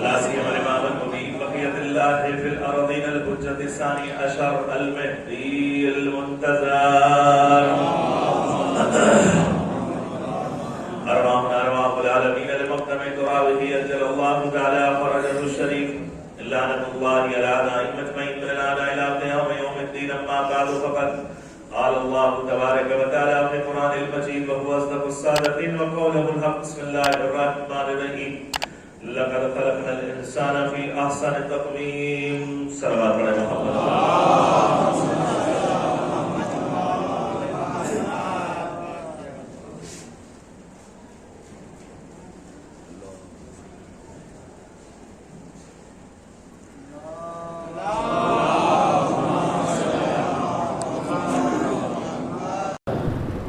لا سيما الإمام المبين بقية الله في الأرضين الحجة الثاني عشر المهدي المنتظر أرواح العالمين لمقدم تراويه أجل الله تعالى فرجه الشريف لعنة الله على أعدائهم أجمعين من الآن إلى قيام يوم الدين. أما بعد فقد قال الله تبارك وتعالى في القرآن المجيد وهو أصدق الصادقين وقوله الحق. بسم الله الرحمن الرحيم. لقد خلقنا الإنسان في أحسن تقويم. صلوات على محمد.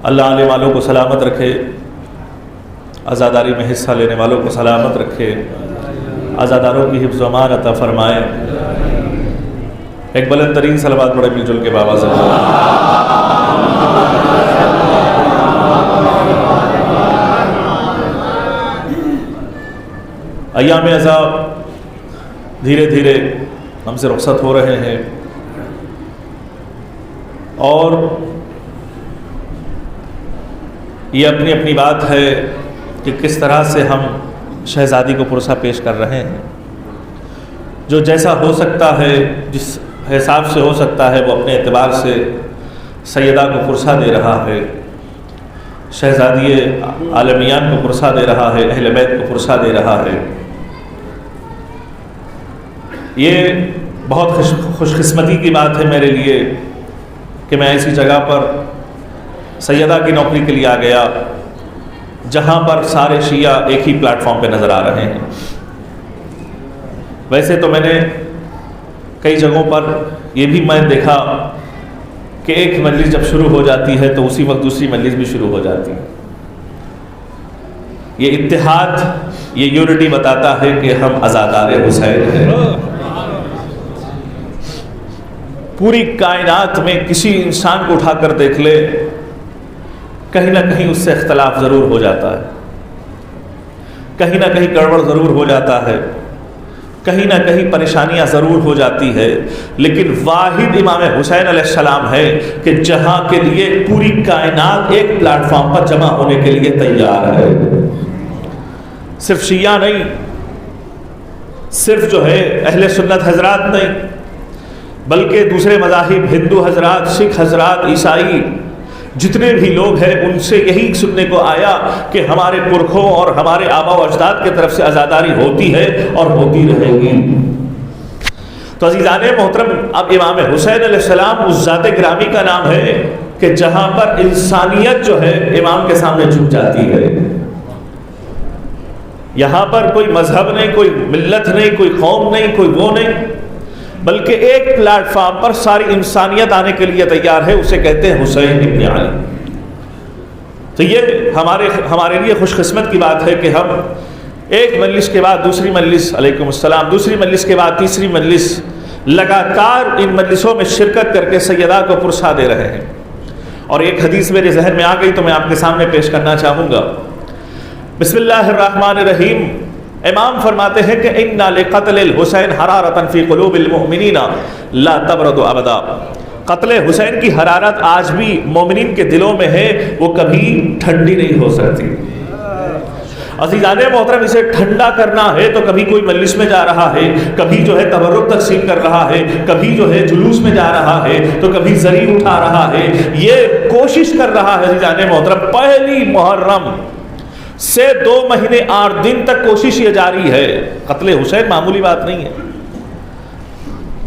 اللہ آنے والوں کو سلامت رکھے، عزاداری میں حصہ لینے والوں کو سلامت رکھے، عزاداروں کی حفظ و امان عطا فرمائے۔ ایک بلند ترین صلوات پڑھے مل جل کے بابا سے۔ ایام عذاب دھیرے دھیرے ہم سے رخصت ہو رہے ہیں، اور یہ اپنی اپنی بات ہے کہ کس طرح سے ہم شہزادی کو پرسہ پیش کر رہے ہیں۔ جو جیسا ہو سکتا ہے، جس حساب سے ہو سکتا ہے، وہ اپنے اعتبار سے سیدہ کو پرسہ دے رہا ہے، شہزادی عالمیان کو پرسہ دے رہا ہے، اہل بیت کو پرسہ دے رہا ہے۔ یہ بہت خوش قسمتی کی بات ہے میرے لیے کہ میں ایسی جگہ پر سیدہ کی نوکری کے لیے آ گیا جہاں پر سارے شیعہ ایک ہی پلیٹ فارم پہ نظر آ رہے ہیں۔ ویسے تو میں نے کئی جگہوں پر یہ بھی میں دیکھا کہ ایک مجلس جب شروع ہو جاتی ہے تو اسی وقت دوسری مجلس بھی شروع ہو جاتی ہے۔ یہ اتحاد، یہ یونٹی بتاتا ہے کہ ہم عزادار حسین ہیں۔ پوری کائنات میں کسی انسان کو اٹھا کر دیکھ لے، کہیں نہ کہیں اس سے اختلاف ضرور ہو جاتا ہے، کہیں نہ کہیں گڑبڑ ضرور ہو جاتا ہے، کہیں نہ کہیں پریشانیاں ضرور ہو جاتی ہے، لیکن واحد امام حسین علیہ السلام ہے کہ جہاں کے لیے پوری کائنات ایک پلیٹ فارم پر جمع ہونے کے لیے تیار ہے۔ صرف شیعہ نہیں، صرف جو ہے اہل سنت حضرات نہیں، بلکہ دوسرے مذاہب، ہندو حضرات، سکھ حضرات، عیسائی، جتنے بھی لوگ ہیں ان سے یہی سننے کو آیا کہ ہمارے پرکھوں اور ہمارے آبا و اجداد کی طرف سے عزاداری ہوتی ہے اور ہوتی رہے گی۔ تو عزیزان محترم، اب امام حسین علیہ السلام اس ذات گرامی کا نام ہے کہ جہاں پر انسانیت جو ہے امام کے سامنے جھک جاتی ہے۔ یہاں پر کوئی مذہب نہیں، کوئی ملت نہیں، کوئی قوم نہیں، کوئی وہ نہیں، بلکہ ایک پلیٹ فارم پر ساری انسانیت آنے کے لیے تیار ہے، اسے کہتے ہیں حسین ابن علی۔ تو یہ ہمارے لیے خوش قسمت کی بات ہے کہ ہم ایک مجلس کے بعد دوسری مجلس، علیکم السلام، دوسری مجلس کے بعد تیسری مجلس، لگاتار ان مجلسوں میں شرکت کر کے سیدہ کو پرسہ دے رہے ہیں۔ اور ایک حدیث میرے ذہن میں آ گئی تو میں آپ کے سامنے پیش کرنا چاہوں گا۔ بسم اللہ الرحمن الرحیم۔ امام فرماتے ہیں کہ اِنَّ لِقَتْلِ الْحُسَيْنِ حَرَارَةً فِي قُلُوبِ الْمُؤْمِنِينَ لَا تَبْرَدُ أَبَدًا۔ قتل حسین کی حرارت آج بھی مومنین کے دلوں میں ہے، وہ کبھی ٹھنڈی نہیں ہو سکتی۔ عزیزان محترم، اسے ٹھنڈا کرنا ہے تو کبھی کوئی مجلس میں جا رہا ہے، کبھی جو ہے تبرک تقسیم کر رہا ہے، کبھی جو ہے جلوس میں جا رہا ہے، تو کبھی زری اٹھا رہا ہے، یہ کوشش کر رہا ہے عزیزان محترم۔ پہلی محرم سے 2 مہینے 8 دن تک کوشش یہ جاری ہے۔ قتل حسین معمولی بات نہیں ہے۔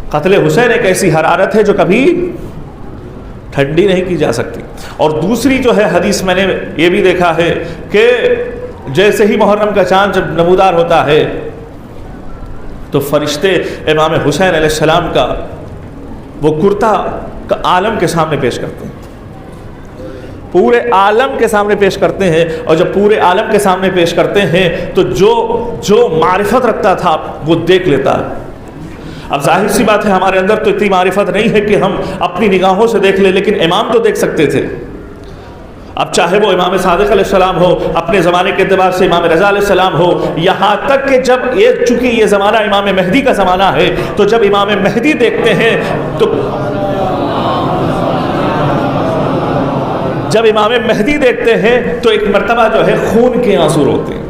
قتل حسین ایک ایسی حرارت ہے جو کبھی ٹھنڈی نہیں کی جا سکتی۔ اور دوسری جو ہے حدیث میں نے یہ بھی دیکھا ہے کہ جیسے ہی محرم کا چاند جب نمودار ہوتا ہے تو فرشتے امام حسین علیہ السلام کا وہ کرتا کا عالم کے سامنے پیش کرتے ہیں، پورے عالم کے سامنے پیش کرتے ہیں۔ اور جب پورے عالم کے سامنے پیش کرتے ہیں تو جو معرفت رکھتا تھا وہ دیکھ لیتا ہے۔ اب ظاہر سی بات ہے ہمارے اندر تو اتنی معرفت نہیں ہے کہ ہم اپنی نگاہوں سے دیکھ لیں، لیکن امام تو دیکھ سکتے تھے۔ اب چاہے وہ امام صادق علیہ السلام ہو، اپنے زمانے کے اعتبار سے امام رضا علیہ السلام ہو، یہاں تک کہ چونکہ یہ زمانہ امام مہدی کا زمانہ ہے، تو جب امام مہدی دیکھتے ہیں تو جب امام مہدی دیکھتے ہیں تو ایک مرتبہ جو ہے خون کے آنسو روتے ہیں،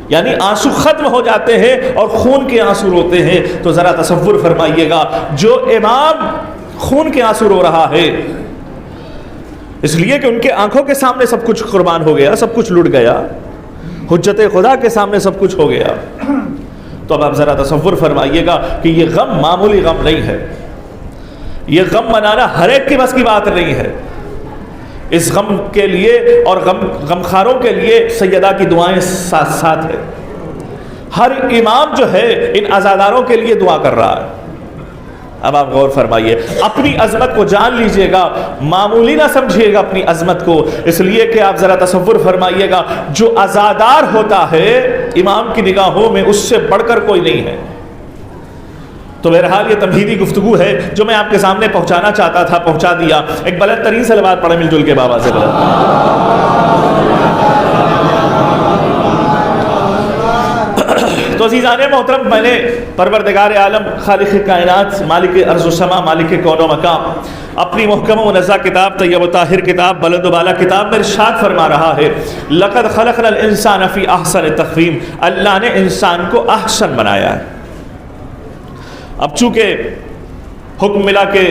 یعنی آنسو ختم ہو جاتے ہیں اور خون کے آنسو روتے ہیں. تو ذرا تصور فرمائیے گا، جو امام خون کے آنسو رو رہا ہے اس لیے کہ ان کے آنکھوں کے سامنے سب کچھ قربان ہو گیا، سب کچھ لٹ گیا، حجت خدا کے سامنے سب کچھ ہو گیا، تو اب آپ ذرا تصور فرمائیے گا کہ یہ غم معمولی غم نہیں ہے، یہ غم منانا ہر ایک کی بس کی بات نہیں ہے. اس غم کے لیے اور غمخاروں کے لیے سیدہ کی دعائیں ساتھ ساتھ ہے. ہر امام جو ہے ان عزاداروں کے لیے دعا کر رہا ہے. اب آپ غور فرمائیے، اپنی عظمت کو جان لیجئے گا، معمولی نہ سمجھیے گا اپنی عظمت کو، اس لیے کہ آپ ذرا تصور فرمائیے گا، جو عزادار ہوتا ہے امام کی نگاہوں میں اس سے بڑھ کر کوئی نہیں ہے. تو بہرحال یہ تمہیدی گفتگو ہے جو میں آپ کے سامنے پہنچانا چاہتا تھا، پہنچا دیا. ایک بلند ترین صلوات پڑھیں مل جل کے بابا سے تو عزیزان محترم، میں نے پروردگار عالم، خالق کائنات، مالک ارض و سما، مالک کون و مقام، اپنی محکم و منزہ کتاب، طیب و طاہر کتاب، بلند و بالا کتاب میں ارشاد فرما رہا ہے، لقد خلقنا الانسان فی احسن تقویم، اللہ نے انسان کو احسن بنایا ہے. اب چونکہ حکم ملا کہ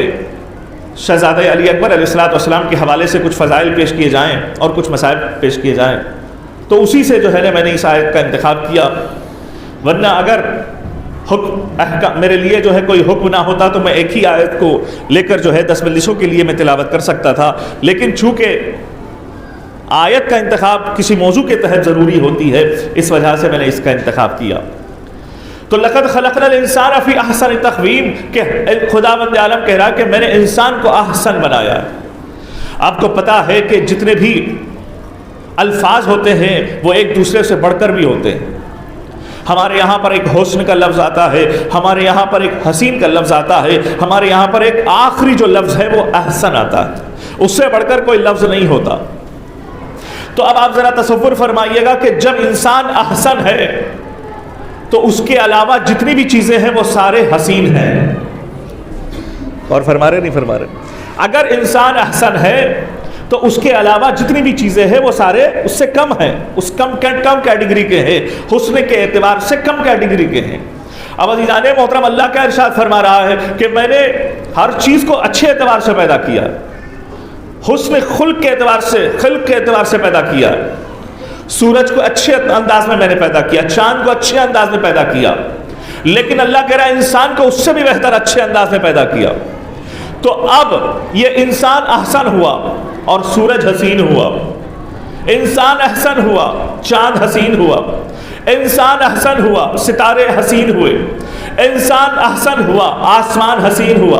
شہزادہ علی اکبر علیہ السلام کے حوالے سے کچھ فضائل پیش کیے جائیں اور کچھ مسائل پیش کیے جائیں، تو اسی سے جو ہے نا میں نے اس آیت کا انتخاب کیا. ورنہ اگر میرے لیے جو ہے کوئی حکم نہ ہوتا تو میں ایک ہی آیت کو لے کر جو ہے 10 مجلسوں کے لیے میں تلاوت کر سکتا تھا، لیکن چونکہ آیت کا انتخاب کسی موضوع کے تحت ضروری ہوتی ہے، اس وجہ سے میں نے اس کا انتخاب کیا. تو لقد خلقنا الانسان فی احسن تقویم، کہ خداوند عالم کہہ رہا کہ میں نے انسان کو احسن بنایا. آپ کو پتا ہے کہ جتنے بھی الفاظ ہوتے ہیں وہ ایک دوسرے سے بڑھ کر بھی ہوتے ہیں. ہمارے یہاں پر ایک حسن کا لفظ آتا ہے، ہمارے یہاں پر ایک حسین کا لفظ آتا ہے، ہمارے یہاں پر ایک آخری جو لفظ ہے وہ احسن آتا ہے، اس سے بڑھ کر کوئی لفظ نہیں ہوتا. تو اب آپ ذرا تصور فرمائیے گا کہ جب انسان احسن ہے تو اس کے علاوہ جتنی بھی چیزیں ہیں وہ سارے حسین ہیں. اور فرما رہے نہیں فرما رہے؟ اگر انسان احسن ہے تو اس کے علاوہ جتنی بھی چیزیں ہیں وہ سارے اس سے کم ہیں، اس کم کیٹیگری کے ہیں، حسن کے اعتبار سے کم کیٹیگری کے ہیں. اب عزیزان محترم، اللہ کا ارشاد فرما رہا ہے کہ میں نے ہر چیز کو اچھے اعتبار سے پیدا کیا، حسن خلق کے اعتبار سے پیدا کیا. سورج کو اچھے انداز میں نے پیدا کیا، چاند کو اچھے انداز میں پیدا کیا، لیکن اللہ کہہ رہا ہے انسان کو اس سے بھی بہتر اچھے انداز میں پیدا کیا. تو اب یہ انسان احسن ہوا اور سورج حسین ہوا، انسان احسن ہوا، چاند حسین ہوا، انسان احسن ہوا، ستارے حسین ہوئے، انسان احسن ہوا، آسمان حسین ہوا،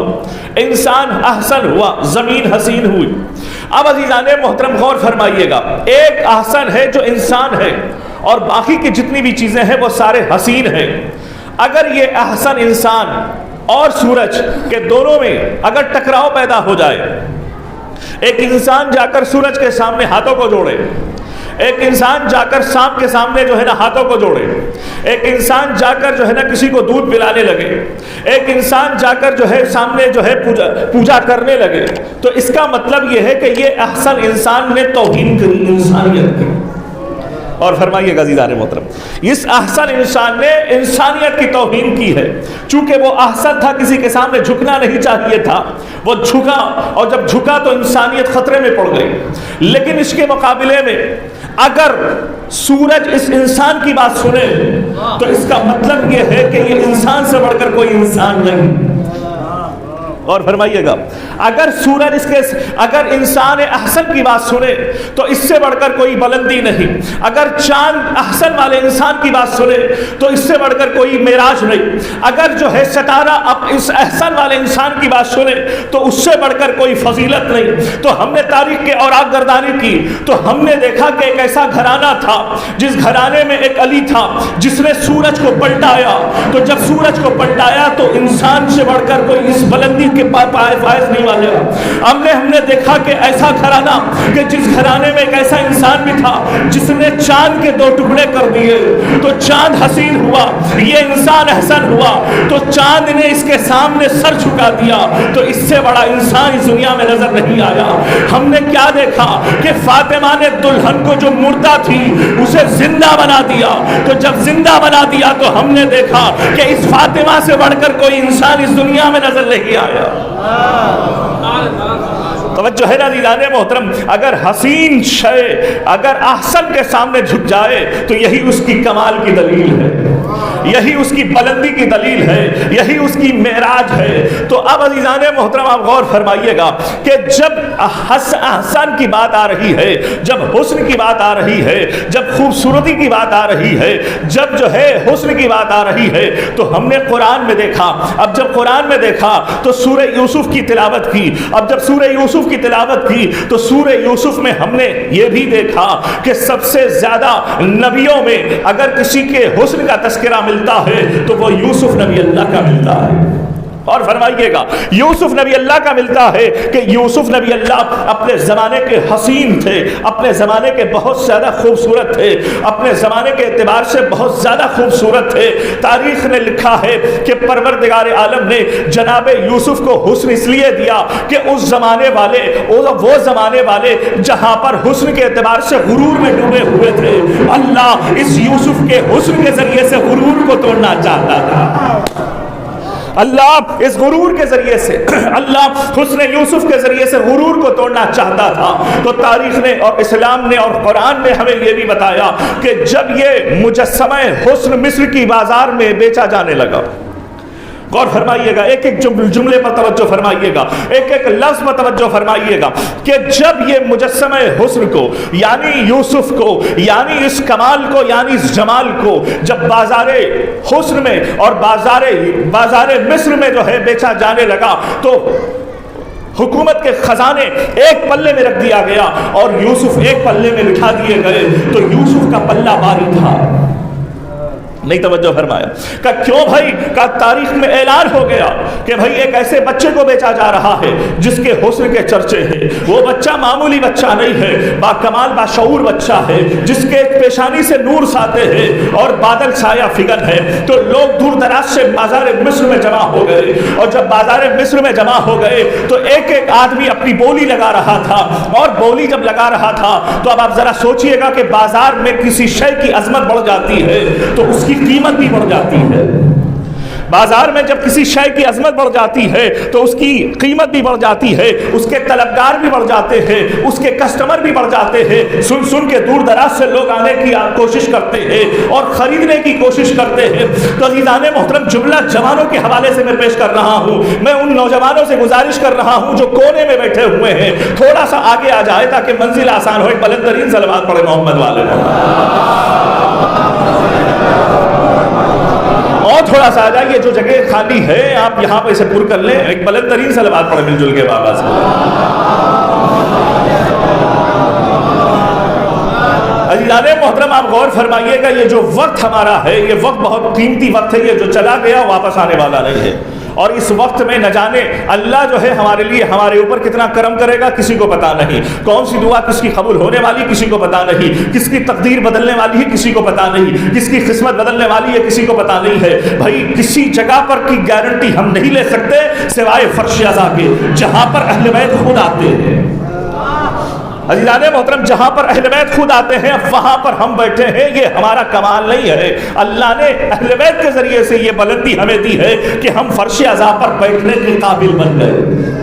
انسان احسن ہوا، زمین حسین ہوئی. اب عزیزان محترم غور فرمائیے گا، ایک احسن ہے جو انسان ہے اور باقی کی جتنی بھی چیزیں ہیں وہ سارے حسین ہیں. اگر یہ احسن انسان اور سورج کے دونوں میں اگر ٹکراؤ پیدا ہو جائے، ایک انسان جا کر سورج کے سامنے ہاتھوں کو جوڑے، ایک انسان جا کر سانپ کے سامنے جو ہے نا ہاتھوں کو جوڑے، ایک انسان جا کر جو ہے نا کسی کو دودھ پلانے لگے، ایک انسان جا کر جو ہے سامنے جو ہے پوجا کرنے لگے، تو اس کا مطلب یہ ہے کہ یہ احسن انسان نے توہین کری انسانیت کی. اور فرمائیے گا عزیزان محترم، اس احسن انسان نے انسانیت کی توہین کی ہے. چونکہ وہ احسن تھا، کسی کے سامنے جھکنا نہیں چاہیے تھا، وہ جھکا، اور جب جھکا تو انسانیت خطرے میں پڑ گئی. لیکن اس کے مقابلے میں اگر سورج اس انسان کی بات سنے تو اس کا مطلب یہ ہے کہ یہ انسان سے بڑھ کر کوئی انسان نہیں. اور فرمائیے گا، اگر انسان احسن کی بات سنے تو اس سے بڑھ کر کوئی بلندی نہیں. اگر چاند احسن والے انسان کی بات سنے تو اس سے بڑھ کر کوئی معراج نہیں. اگر جو ہے ستارہ اس احسن والے انسان کی بات سنے تو اس سے بڑھ کر کوئی فضیلت نہیں. تو ہم نے تاریخ کے اوراق گردانی کی تو ہم نے دیکھا کہ ایک ایسا گھرانہ تھا جس گھرانے میں ایک علی تھا جس نے سورج کو پلٹایا. تو جب سورج کو پلٹایا تو انسان سے بڑھ کر کوئی اس بلندی کے فائز نہیں والے. ہم نے دیکھا کہ ایسا گھرانہ کہ جس گھرانے میں ایک ایسا انسان بھی تھا جس نے چاند کے 2 ٹکڑے کر دیے تو چاند حسین ہوا, یہ انسان احسن ہوا تو چاند نے اس کے سامنے سر جھکا دیا. تو اس سے بڑا انسان اس دنیا میں نظر نہیں آیا. ہم نے کیا دیکھا کہ فاطمہ نے دلہن کو جو مردہ تھی اسے زندہ بنا دیا. تو جب زندہ بنا دیا تو ہم نے دیکھا کہ اس فاطمہ سے بڑھ کر کوئی انسان اس دنیا میں نظر نہیں آیا. توجہ ہے نا عزیزان محترم, اگر حسین شے اگر احسن کے سامنے جھک جائے تو یہی اس کی کمال کی دلیل ہے, یہی اس کی بلندی کی دلیل ہے, یہی اس کی معراج ہے. تو اب عزیزان محترم آپ غور فرمائیے گا کہ جب احسن کی بات آ رہی ہے, جب حسن کی بات آ رہی ہے, جب خوبصورتی کی بات آ رہی ہے, جب جو ہے حسن کی بات آ رہی ہے, تو ہم نے قرآن میں دیکھا. اب جب قرآن میں دیکھا تو سورہ یوسف کی تلاوت کی. اب جب سورہ یوسف کی تلاوت کی تو سورہ یوسف میں ہم نے یہ بھی دیکھا کہ سب سے زیادہ نبیوں میں اگر کسی کے حسن کا تذکرہ ملتا ہے تو وہ یوسف نبی اللہ کا ملتا ہے. اور فرمائیے گا یوسف نبی اللہ کا ملتا ہے کہ یوسف نبی اللہ اپنے زمانے کے حسین تھے, اپنے زمانے کے بہت زیادہ خوبصورت تھے, اپنے زمانے کے اعتبار سے بہت زیادہ خوبصورت تھے. تاریخ نے لکھا ہے کہ پروردگار عالم نے جناب یوسف کو حسن اس لیے دیا کہ اس زمانے والے وہ زمانے والے جہاں پر حسن کے اعتبار سے غرور میں ڈوبے ہوئے تھے, اللہ اس یوسف کے حسن کے ذریعے سے غرور کو توڑنا چاہتا تھا. اللہ اس غرور کے ذریعے سے, اللہ حسن یوسف کے ذریعے سے غرور کو توڑنا چاہتا تھا. تو تاریخ نے اور اسلام نے اور قرآن نے ہمیں یہ بھی بتایا کہ جب یہ مجسمہ حسن مصر کی بازار میں بیچا جانے لگا, غور فرمائیے گا, ایک ایک جملے پر توجہ فرمائیے گا, ایک ایک لفظ پر توجہ فرمائیے گا کہ جب یہ مجسمہ حسن کو یعنی یوسف کو یعنی اس کمال کو یعنی اس جمال کو جب بازار حسن میں اور بازار مصر میں جو ہے بیچا جانے لگا تو حکومت کے خزانے ایک پلے میں رکھ دیا گیا اور یوسف ایک پلے میں بٹھا دیے گئے. تو یوسف کا پلہ بھاری تھا. نہیں توجہ فرمایا کہ کیوں بھائی کا تاریخ میں اعلان ہو گیا کہ بھائی ایک ایسے بچے کو بیچا جا رہا ہے جس کے حسن کے چرچے ہیں. وہ بچہ معمولی بچہ نہیں ہے, با کمال باشعور بچہ ہے جس کے پیشانی سے نور ساتے ہیں اور بادل چھایا فگن ہے. تو لوگ دور دراز سے بازار مصر میں جمع ہو گئے اور جب بازار مصر میں جمع ہو گئے تو ایک ایک آدمی اپنی بولی لگا رہا تھا. اور بولی جب لگا رہا تھا تو اب آپ ذرا سوچئے گا کہ بازار میں کسی شے کی عظمت بڑھ جاتی ہے تو اس کی قیمت بھی بڑھ جاتی ہے. بازار میں جب کسی شے کی عظمت بڑھ جاتی ہے تو اس کی قیمت بھی بڑھ جاتی ہے, اس کے طلبگار بھی بڑھ جاتے ہیں, اس کے کسٹمر بھی بڑھ جاتے ہیں. سن کے دور دراز سے لوگ آنے کی کوشش کرتے ہیں اور خریدنے کی کوشش کرتے ہیں. تو عزیزان محترم جملہ جوانوں کے حوالے سے میں پیش کر رہا ہوں. میں ان نوجوانوں سے گزارش کر رہا ہوں جو کونے میں بیٹھے ہوئے ہیں تھوڑا سا آگے آ جائے تاکہ منزل آسان ہو. ایک بلند ترین صلوات پڑھے محمد والے اور تھوڑا سا آ جائیے, جو جگہ خالی ہے آپ یہاں پہ اسے پر کر لیں. ایک بلند ترین صلوات پڑھیں مل جل کے بابا سے. عزیزان محترم آپ غور فرمائیے گا, یہ جو وقت ہمارا ہے یہ وقت بہت قیمتی وقت ہے. یہ جو چلا گیا واپس آنے والا نہیں ہے. اور اس وقت میں نہ جانے اللہ جو ہے ہمارے لیے ہمارے اوپر کتنا کرم کرے گا کسی کو پتا نہیں. کون سی دعا کس کی قبول ہونے والی کسی کو پتا نہیں. کس کی تقدیر بدلنے والی ہے کسی کو پتا نہیں. کس کی قسمت بدلنے والی ہے کسی کو پتا نہیں ہے. بھائی کسی جگہ پر کی گارنٹی ہم نہیں لے سکتے سوائے فرش اعضا کے جہاں پر اہل بیت خود آتے ہیں. عزیزان محترم جہاں پر اہل بیت خود آتے ہیں وہاں پر ہم بیٹھے ہیں. یہ ہمارا کمال نہیں ہے, اللہ نے اہل بیت کے ذریعے سے یہ بلندی ہمیں دی ہے کہ ہم فرش اعضا پر بیٹھنے کے قابل بن گئے.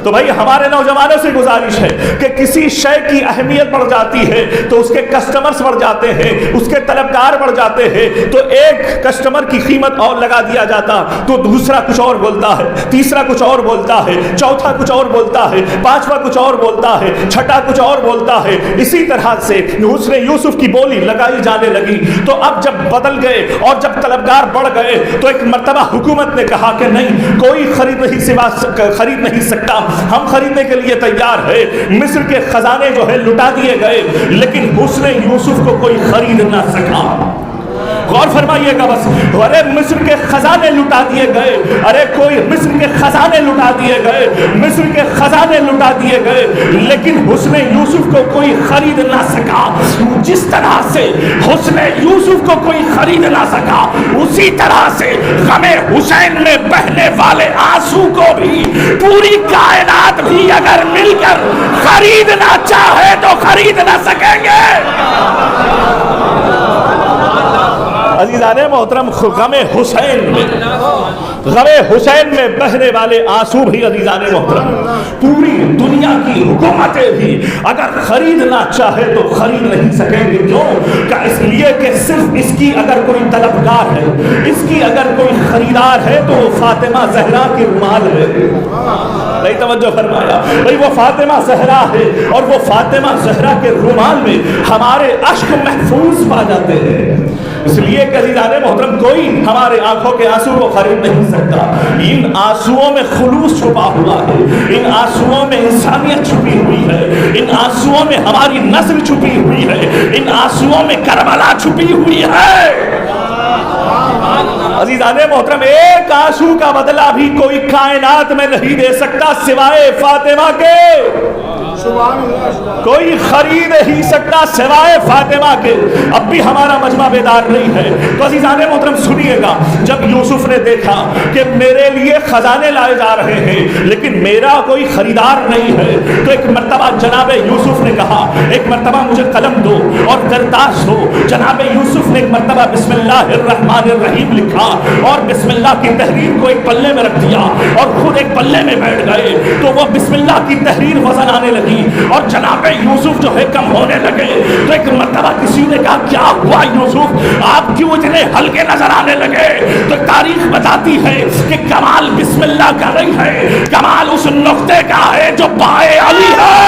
تو بھائی ہمارے نوجوانوں سے گزارش ہے کہ کسی شے کی اہمیت بڑھ جاتی ہے تو اس کے کسٹمرز بڑھ جاتے ہیں, اس کے طلبگار بڑھ جاتے ہیں. تو ایک کسٹمر کی قیمت اور لگا دیا جاتا تو دوسرا کچھ اور بولتا ہے, تیسرا کچھ اور بولتا ہے, چوتھا کچھ اور بولتا ہے, پانچواں کچھ اور بولتا ہے, چھٹا کچھ اور بولتا ہے. اسی طرح سے حسن یوسف کی بولی لگائی جانے لگی. تو اب جب بدل گئے اور جب طلبگار بڑھ گئے تو ایک مرتبہ حکومت نے کہا کہ نہیں کوئی خرید نہیں سکتا, ہم خریدنے کے لیے تیار ہے. مصر کے خزانے جو ہے لٹا دیے گئے لیکن حسن یوسف کو کوئی خرید نہ سکا. غور فرمائیے گا بس. ارے مصر کے خزانے لٹا دیے گئے, ارے کوئی مصر کے خزانے لٹا دیے گئے, مصر کے خزانے لٹا دیے گئے, لیکن حسن یوسف کو کوئی خرید نہ سکا. جس طرح سے حسن یوسف کو کوئی خرید نہ سکا, اسی طرح سے غم حسین میں بہنے والے آنسو کو بھی پوری کائنات بھی اگر مل کر خریدنا چاہے تو خرید نہ سکیں گے. عزیزان محترم, غم حسین میں بہنے والے آنسو بھی عزیزان محترم پوری دنیا کی حکومتیں بھی اگر خریدنا چاہے تو خرید نہیں سکیں گے. کیوں؟ کہ اس لیے کہ صرف اس کی اگر کوئی طلبگار ہے, اس کی اگر کوئی خریدار ہے تو وہ فاطمہ زہرا کی رومال ہے. نہیں توجہ فرمایا بھئی, وہ فاطمہ زہرا ہے اور وہ فاطمہ زہرا کے رومال میں ہمارے اشک محفوظ پا جاتے ہیں. اس لیے کہ عزیزان محترم کوئی ہمارے آنکھوں کے آنسو کو خرید نہیں سکتا. ان آنسوؤں میں خلوص چھپا ہوا ہے, ان آنسوؤں میں انسانیت چھپی ہوئی ہے, ان آنسوؤں میں ہماری نسل چھپی ہوئی ہے, ان آنسوؤں میں کربلا چھپی ہوئی ہے. عزیزان محترم, ایک آنسو کا بدلہ بھی کوئی کائنات میں نہیں دے سکتا سوائے فاطمہ کے. کوئی خرید ہی سکتا سوائے فاطمہ کے. اب بھی ہمارا مجمع بیدار نہیں ہے تو عزیزان محترم سنیے گا, جب یوسف نے دیکھا کہ میرے لیے خزانے لائے جا رہے ہیں لیکن میرا کوئی خریدار نہیں ہے, تو ایک مرتبہ جناب یوسف نے کہا, ایک مرتبہ مجھے قلم دو اور کرتاس دو. جناب یوسف نے ایک مرتبہ بسم اللہ الرحمن الرحیم لکھا اور بسم اللہ کی تحریر کو ایک پلے میں رکھ دیا اور خود ایک پلے میں بیٹھ گئے. تو وہ بسم اللہ کی تحریر وزن آنے لگی اور جناب یوسف جو ہے کم ہونے لگے. تو ایک مرتبہ کسی نے کہا, کیا ہوا یوسف, آپ کیوں اتنے ہلکے نظر آنے لگے؟ تو تاریخ بتاتی ہے کہ کمال بسم اللہ کا نہیں ہے, کمال اس نقطے کا ہے جو پائے علی ہے.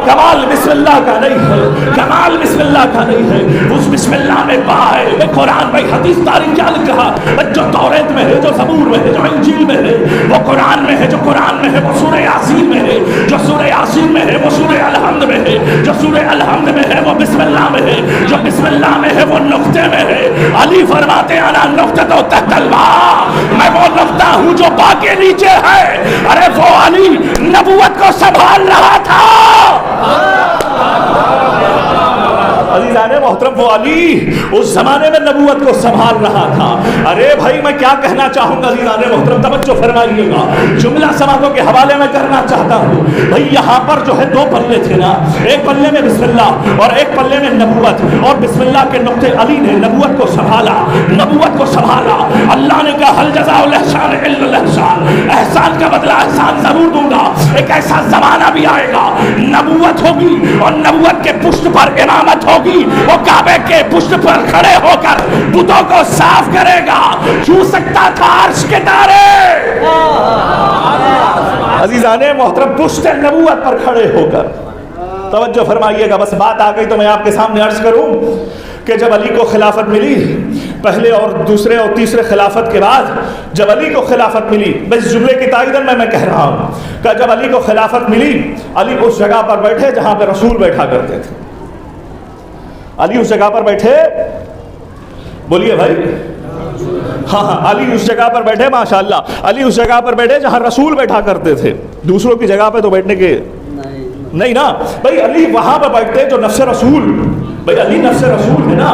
کمال بسم اللہ کا نہیں ہے, کمال بسم اللہ کا نہیں ہے, اس بسم اللہ میں با ہے. قرآن میں حدیث تاریخ کیا لکھا, جو توریت میں ہے, جو زبور میں ہے, جو انجیل میں ہے, وہ قرآن میں ہے, جو قرآن میں ہے وہ سورہ یاسین میں ہے, جو سورہ یاسین میں ہے وہ سورہ الحمد میں ہے, جو سورہ الحمد میں ہے وہ بسم اللہ میں ہے, جو بسم اللہ میں ہے وہ نقطے میں ہے. علی فرماتے ہیں انا نقطۃ تحت الماء, میں وہ نقطہ ہوں جو با کے نیچے ہے. ارے وہ علی نبوت کو سنبھال رہا تھا. عزیزان محترم, وہ علی اس زمانے میں نبوت کو سنبھال رہا تھا. ارے بھائی میں کیا کہنا چاہوں گا عزیزان محترم, توجہ فرمائیے گا, جملہ سماعتوں کے حوالے میں کرنا چاہتا ہوں. بھائی یہاں پر جو ہے دو پلے تھے نا, ایک پلے میں بسم اللہ اور ایک پلے میں نبوت, اور بسم اللہ کے نقطے علی نے نبوت کو سنبھالا, نبوت کو سنبھالا. اللہ نے کہا هل جزاء الاحسان الا الاحسان, احسان کا بدلہ احسان ضرور دوں گا. ایک ایسا زمانہ بھی آئے گا, نبوت ہوگی اور نبوت کے پشت پر امامت ہوگی. وہ کعبے کے پشت پر کھڑے ہو کر بتوں کو صاف کرے گا, چھو سکتا تھا عرش کے تارے. عزیزان محترم, پشت نبوت پر کھڑے ہو کر, توجہ فرمائیے گا, بس بات آ گئی تو میں آپ کے سامنے عرض کروں کہ جب علی کو خلافت ملی, پہلے اور دوسرے اور تیسرے خلافت کے بعد جب علی کو خلافت ملی, بس جملے کی تائیدن میں کہہ رہا ہوں کہ جب علی کو خلافت ملی, علی اس جگہ پر بیٹھے جہاں پہ رسول بیٹھا کرتے تھے. علی اس جگہ پر بیٹھے, بولیے بھائی, ہاں علی اس جگہ پر بیٹھے, ماشاءاللہ, علی اس جگہ پر بیٹھے جہاں رسول بیٹھا کرتے تھے. دوسروں کی جگہ پہ تو بیٹھنے کے نہیں نا بھائی, علی وہاں پہ بیٹھتے جو نفس رسول, بھائی علی نفس رسول ہے نا,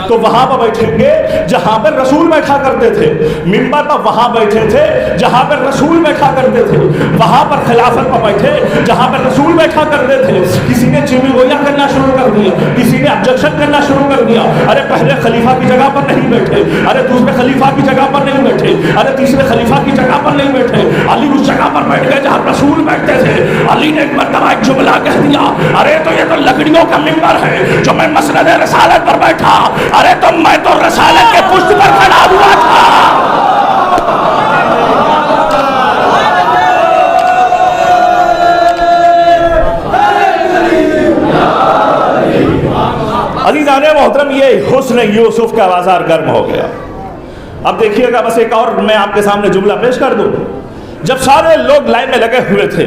تو وہاں پر بیٹھیں گے جہاں پر رسول بیٹھا کرتے تھے. منبر پر وہاں بیٹھے تھے جہاں پر رسول بیٹھا کرتے تھے, وہاں پر خلافت پر بیٹھے جہاں پر رسول بیٹھا کرتے تھے. کسی نے چیمی گویا کرنا شروع کر دیا, کسی نے آبجیکشن کرنا شروع کر دیا, ارے پہلے خلیفہ کی جگہ پر نہیں بیٹھے, ارے دوسرے خلیفہ کی جگہ پر نہیں بیٹھے, ارے تیسرے خلیفہ کی جگہ پر نہیں بیٹھے. علی اس جگہ پر بیٹھ گئے جہاں رسول بیٹھتے تھے. علی نے ایک مرتبہ ایک جملہ کہہ دیا, ارے تو یہ تو لکڑیوں کا منبر ہے جو میں مسند رسالت پر بیٹھا, ارے تو میں تو رسالت کے پشت پر کھڑا ہوا تھا. عزیزان محترم, یہ حسن یوسف کا بازار گرم ہو گیا. اب دیکھیے گا, بس ایک اور میں آپ کے سامنے جملہ پیش کر دوں. جب سارے لوگ لائن میں لگے ہوئے تھے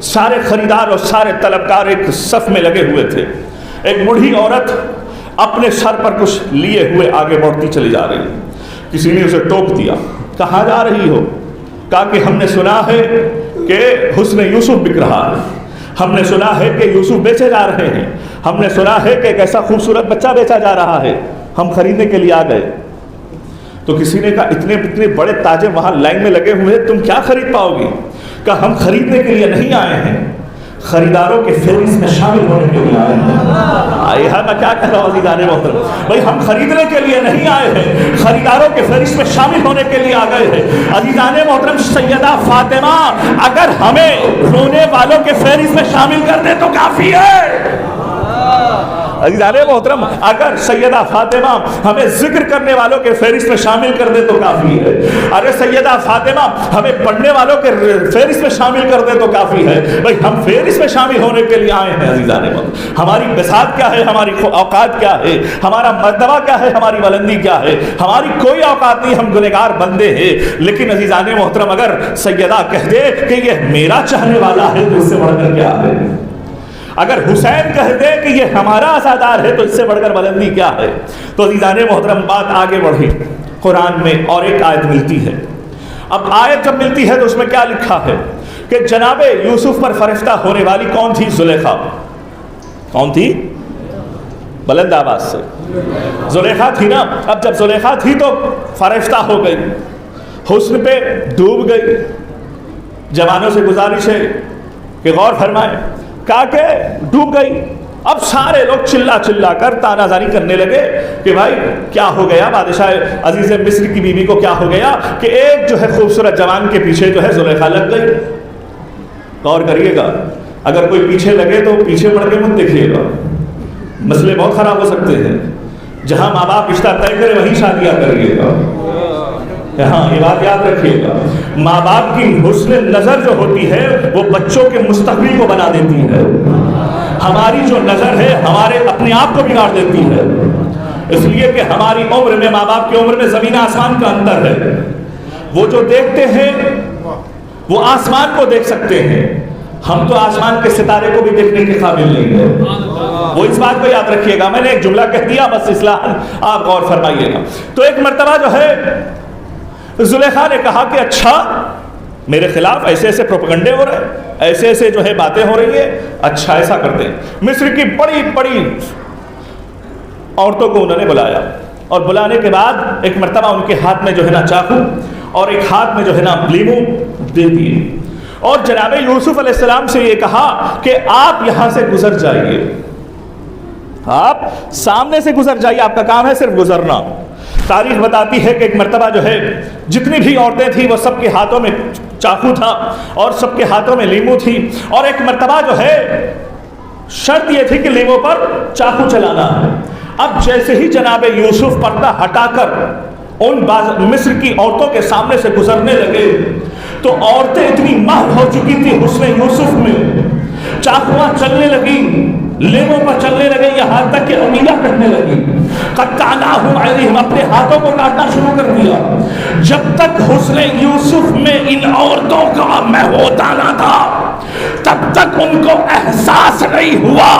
سارے خریدار اور سارے طلبکار ایک صف میں لگے ہوئے تھے. ایک بوڑھی عورت اپنے سر پر کچھ لیے ہوئے آگے بڑھتی چلی جا رہی. کسی نے اسے ٹوک دیا. کہاں جا رہی ہو؟ کہا کہ ہم نے سنا ہے کہ حسن یوسف بک رہا ہے, ہم نے سنا ہے کہ یوسف بیچے جا رہے ہیں, ہم نے سنا ہے کہ ایک ایسا خوبصورت بچہ بیچا جا رہا ہے, ہم خریدنے کے لیے آ گئے. تو کسی نے کہا اتنے بڑے تاجر وہاں لائن میں لگے ہوئے ہیں, تم کیا خرید پاؤ گی؟ کہا ہم خریدنے کے لیے نہیں آئے ہیں, خریداروں کے فہرست میں شامل ہونے کے لیے آئے ہیں. میں کیا کہہ رہا ہوں عزیزان محترم, بھائی ہم خریدنے کے لیے نہیں آئے ہیں, خریداروں کے فہرست میں شامل ہونے کے لیے آ گئے ہیں. عزیزان محترم, سیدہ فاطمہ اگر ہمیں رونے والوں کے فہرست میں شامل کر دے تو کافی ہے. عزیزان محترم, اگر سیدہ فاطمہ ہمیں ذکر کرنے والوں کے فہرست میں شامل کر دے تو کافی ہے. اگر سیدہ فاطمہ ہمیں پڑھنے والوں کے فہرست میں شامل کر دے تو کافی ہے. بھائی ہم فہرست میں شامل ہونے کے لیے آئے ہیں. عزیزان محترم, ہماری بساط کیا ہے, ہماری اوقات کیا ہے, ہمارا مرتبہ کیا ہے, ہماری بلندی کیا ہے, ہماری کوئی اوقات نہیں, ہم گنہگار بندے ہیں. لیکن عزیزان محترم, اگر سیدہ کہہ دے کہ یہ میرا چاہنے والا ہے تو اس سے بڑھ کر کیا ہے, اگر حسین کہہ دے کہ یہ ہمارا عزادار ہے تو اس سے بڑھ کر بلندی کیا ہے. تو عزیزان محترم, بات آگے بڑھی. قرآن میں اور ایک آیت ملتی ہے. اب آیت جب ملتی ہے تو اس میں کیا لکھا ہے کہ جناب یوسف پر فرشتہ ہونے والی کون تھی؟ زلیخا. کون تھی؟ بلند آواز سے. زلیخا تھی نا. اب جب زلیخا تھی تو فرشتہ ہو گئی, حسن پہ ڈوب گئی. جوانوں سے گزارش ہے کہ غور فرمائیں, کہا کہ ڈوب گئی. اب سارے لوگ چلا چلا کر تانا زاری کرنے لگے کہ بھائی کیا ہو گیا, بادشاہ عزیز مصر کی بیوی کو کیا ہو گیا کہ ایک جو ہے خوبصورت جوان کے پیچھے جو ہے زلیخا لگ گئی. غور کریے گا, اگر کوئی پیچھے لگے تو پیچھے مڑ کے مت دیکھیے گا, مسئلے بہت خراب ہو سکتے ہیں. جہاں ماں باپ رشتہ طے کرے وہیں شادیاں کریے گا. ہاں, یہ بات یاد رکھیے گا, ماں باپ کی حسن نظر جو ہوتی ہے وہ بچوں کے مستقبل کو بنا دیتی ہے. ہماری جو نظر ہے ہمارے اپنے آپ کو بگاڑ دیتی ہے. اس لیے کہ ہماری عمر میں, ماں باپ کی عمر میں زمین آسمان کا اندر ہے. وہ جو دیکھتے ہیں وہ آسمان کو دیکھ سکتے ہیں, ہم تو آسمان کے ستارے کو بھی دیکھنے کے قابل نہیں ہیں. وہ اس بات کو یاد رکھیے گا. میں نے ایک جملہ کہہ دیا, بس اصلاح آپ غور فرمائیے گا. تو ایک مرتبہ جو ہے زلیخا نے کہا کہ اچھا میرے خلاف ایسے ایسے پروپیگنڈے ہو رہے ہیں, ایسے ایسے جو ہے باتیں ہو رہی ہیں, اچھا ایسا کرتے ہیں. مصر کی بڑی بڑی عورتوں کو انہوں نے بلایا, اور بلانے کے بعد ایک مرتبہ ان کے ہاتھ میں جو ہے نا چاقو اور ایک ہاتھ میں جو ہے نا لیمو دے دیے, اور جناب یوسف علیہ السلام سے یہ کہا کہ آپ یہاں سے گزر جائیے, آپ سامنے سے گزر جائیے, آپ کا کام ہے صرف گزرنا. تاریخ بتاتی ہے کہ ایک مرتبہ جو ہے جتنی بھی عورتیں تھیں وہ سب کے ہاتھوں میں چاقو تھا اور سب کے ہاتھوں میں لیمو تھی, اور ایک مرتبہ جو ہے شرط یہ تھی کہ لیمو پر چاقو چلانا ہے. اب جیسے ہی جناب یوسف پردہ ہٹا کر ان مصر کی عورتوں کے سامنے سے گزرنے لگے تو عورتیں اتنی محو ہو چکی تھی حسن یوسف میں, چاقواں چلنے لگی, لیموں پر چلنے لگے, یہاں تک کہ انگلیاں کٹنے لگی. قطعناہم علیہم, اپنے ہاتھوں کو کاٹنا شروع کر دیا. جب تک حسن یوسف میں ان عورتوں کا محوتا نہ تھا تب تک ان کو احساس نہیں ہوا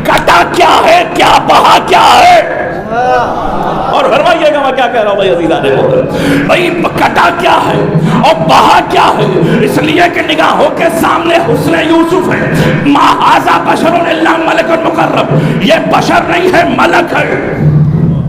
کٹا کیا ہے, کیا بہا کیا ہے. اور فرمائیے گا میں کیا کہہ رہا ہوں بھائی عزیزان محترم, بھائی کٹا کیا ہے اور بہا کیا ہے. اس لیے کہ نگاہوں کے سامنے حسن یوسف ہے. ما ھذا بشر الا ملک مقرب, یہ بشر نہیں ہے ملک ہے.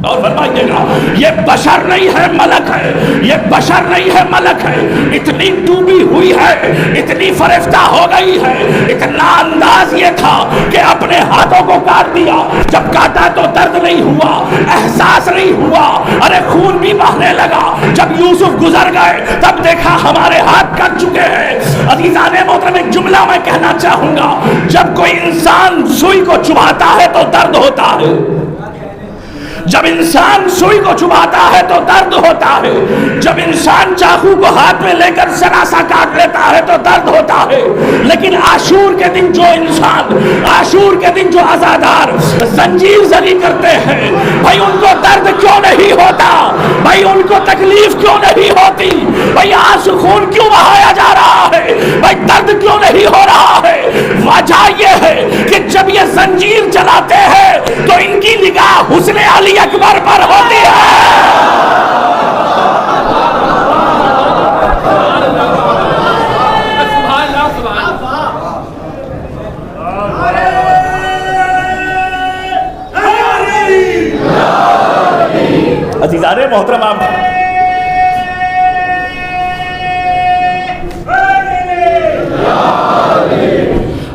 اور فرمائیے گا یہ بشر نہیں ہے ملک ہے, یہ بشر نہیں ہے ملک ہے. اتنی ڈوبی ہوئی ہے, اتنی فرفتہ ہو گئی ہے, اتنا انداز یہ تھا کہ اپنے ہاتھوں کو کاٹ دیا. جب کاٹا تو درد نہیں ہوا, احساس نہیں ہوا, ارے خون بھی بہنے لگا. جب یوسف گزر گئے تب دیکھا ہمارے ہاتھ کٹ چکے ہیں. عزیزان محترم, ایک جملہ میں کہنا چاہوں گا, جب کوئی انسان سوئی کو چبھاتا ہے تو درد ہوتا ہے. جب انسان سوئی کو چبھاتا ہے تو درد ہوتا ہے، جب انسان چاقو کو ہاتھ میں لے کر سراسا کاٹ لیتا ہے تو درد ہوتا ہے، لیکن عاشور کے دن جو انسان، عاشور کے دن جو عزادار زنجیر زنی کرتے ہیں، بھائی ان کو درد کیوں نہیں ہوتا؟ بھائی ان کو تکلیف کیوں نہیں ہوتی؟ بھائی آنسو خون کیوں بہایا جا رہا ہے؟ بھائی درد کیوں نہیں ہو رہا ہے؟ وجہ یہ ہے کہ جب یہ زنجیر چلاتے ہیں تو ان کی نگاہ حسن علی اکبر پر ہوتی ہے۔ عزیزان محترم،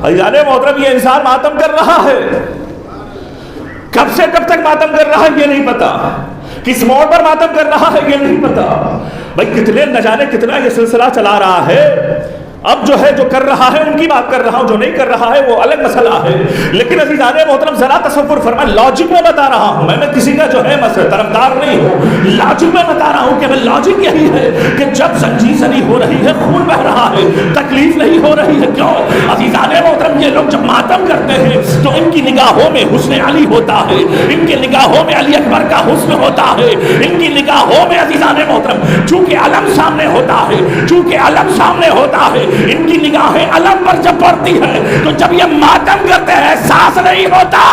عزیزان محترم، یہ انسان ماتم کر رہا ہے، کب سے کب تک ماتم کر رہا ہے یہ نہیں پتا، کس موڑ پر ماتم کر رہا ہے یہ نہیں پتا، بھائی کتنے نہ جانے کتنا یہ سلسلہ چلا رہا ہے۔ اب جو ہے جو کر رہا ہے ان کی بات کر رہا ہوں، جو نہیں کر رہا ہے وہ الگ مسئلہ ہے، لیکن عزیزان محترم ذرا تصور فرمائیں، لاجک میں بتا رہا ہوں، میں کسی کا جو ہے طرفدار نہیں ہوں، لاجک میں بتا رہا ہوں کہ میں لاجک یہی ہے کہ جب زنجیر زنی ہو رہی ہے، خون بہ رہا ہے، تکلیف نہیں ہو رہی ہے، کیوں؟ عزیزان محترم یہ لوگ جب ماتم کرتے ہیں تو ان کی نگاہوں میں حسن علی ہوتا ہے، ان کی نگاہوں میں علی اکبر کا حسن ہوتا ہے، ان کی نگاہوں میں عزیزان محترم چونکہ علم سامنے ہوتا ہے، چونکہ علم سامنے ہوتا ہے، ان کی نگاہیں علم پر جب پڑتی ہے تو جب یہ ماتم کرتے ہیں احساس نہیں ہوتا۔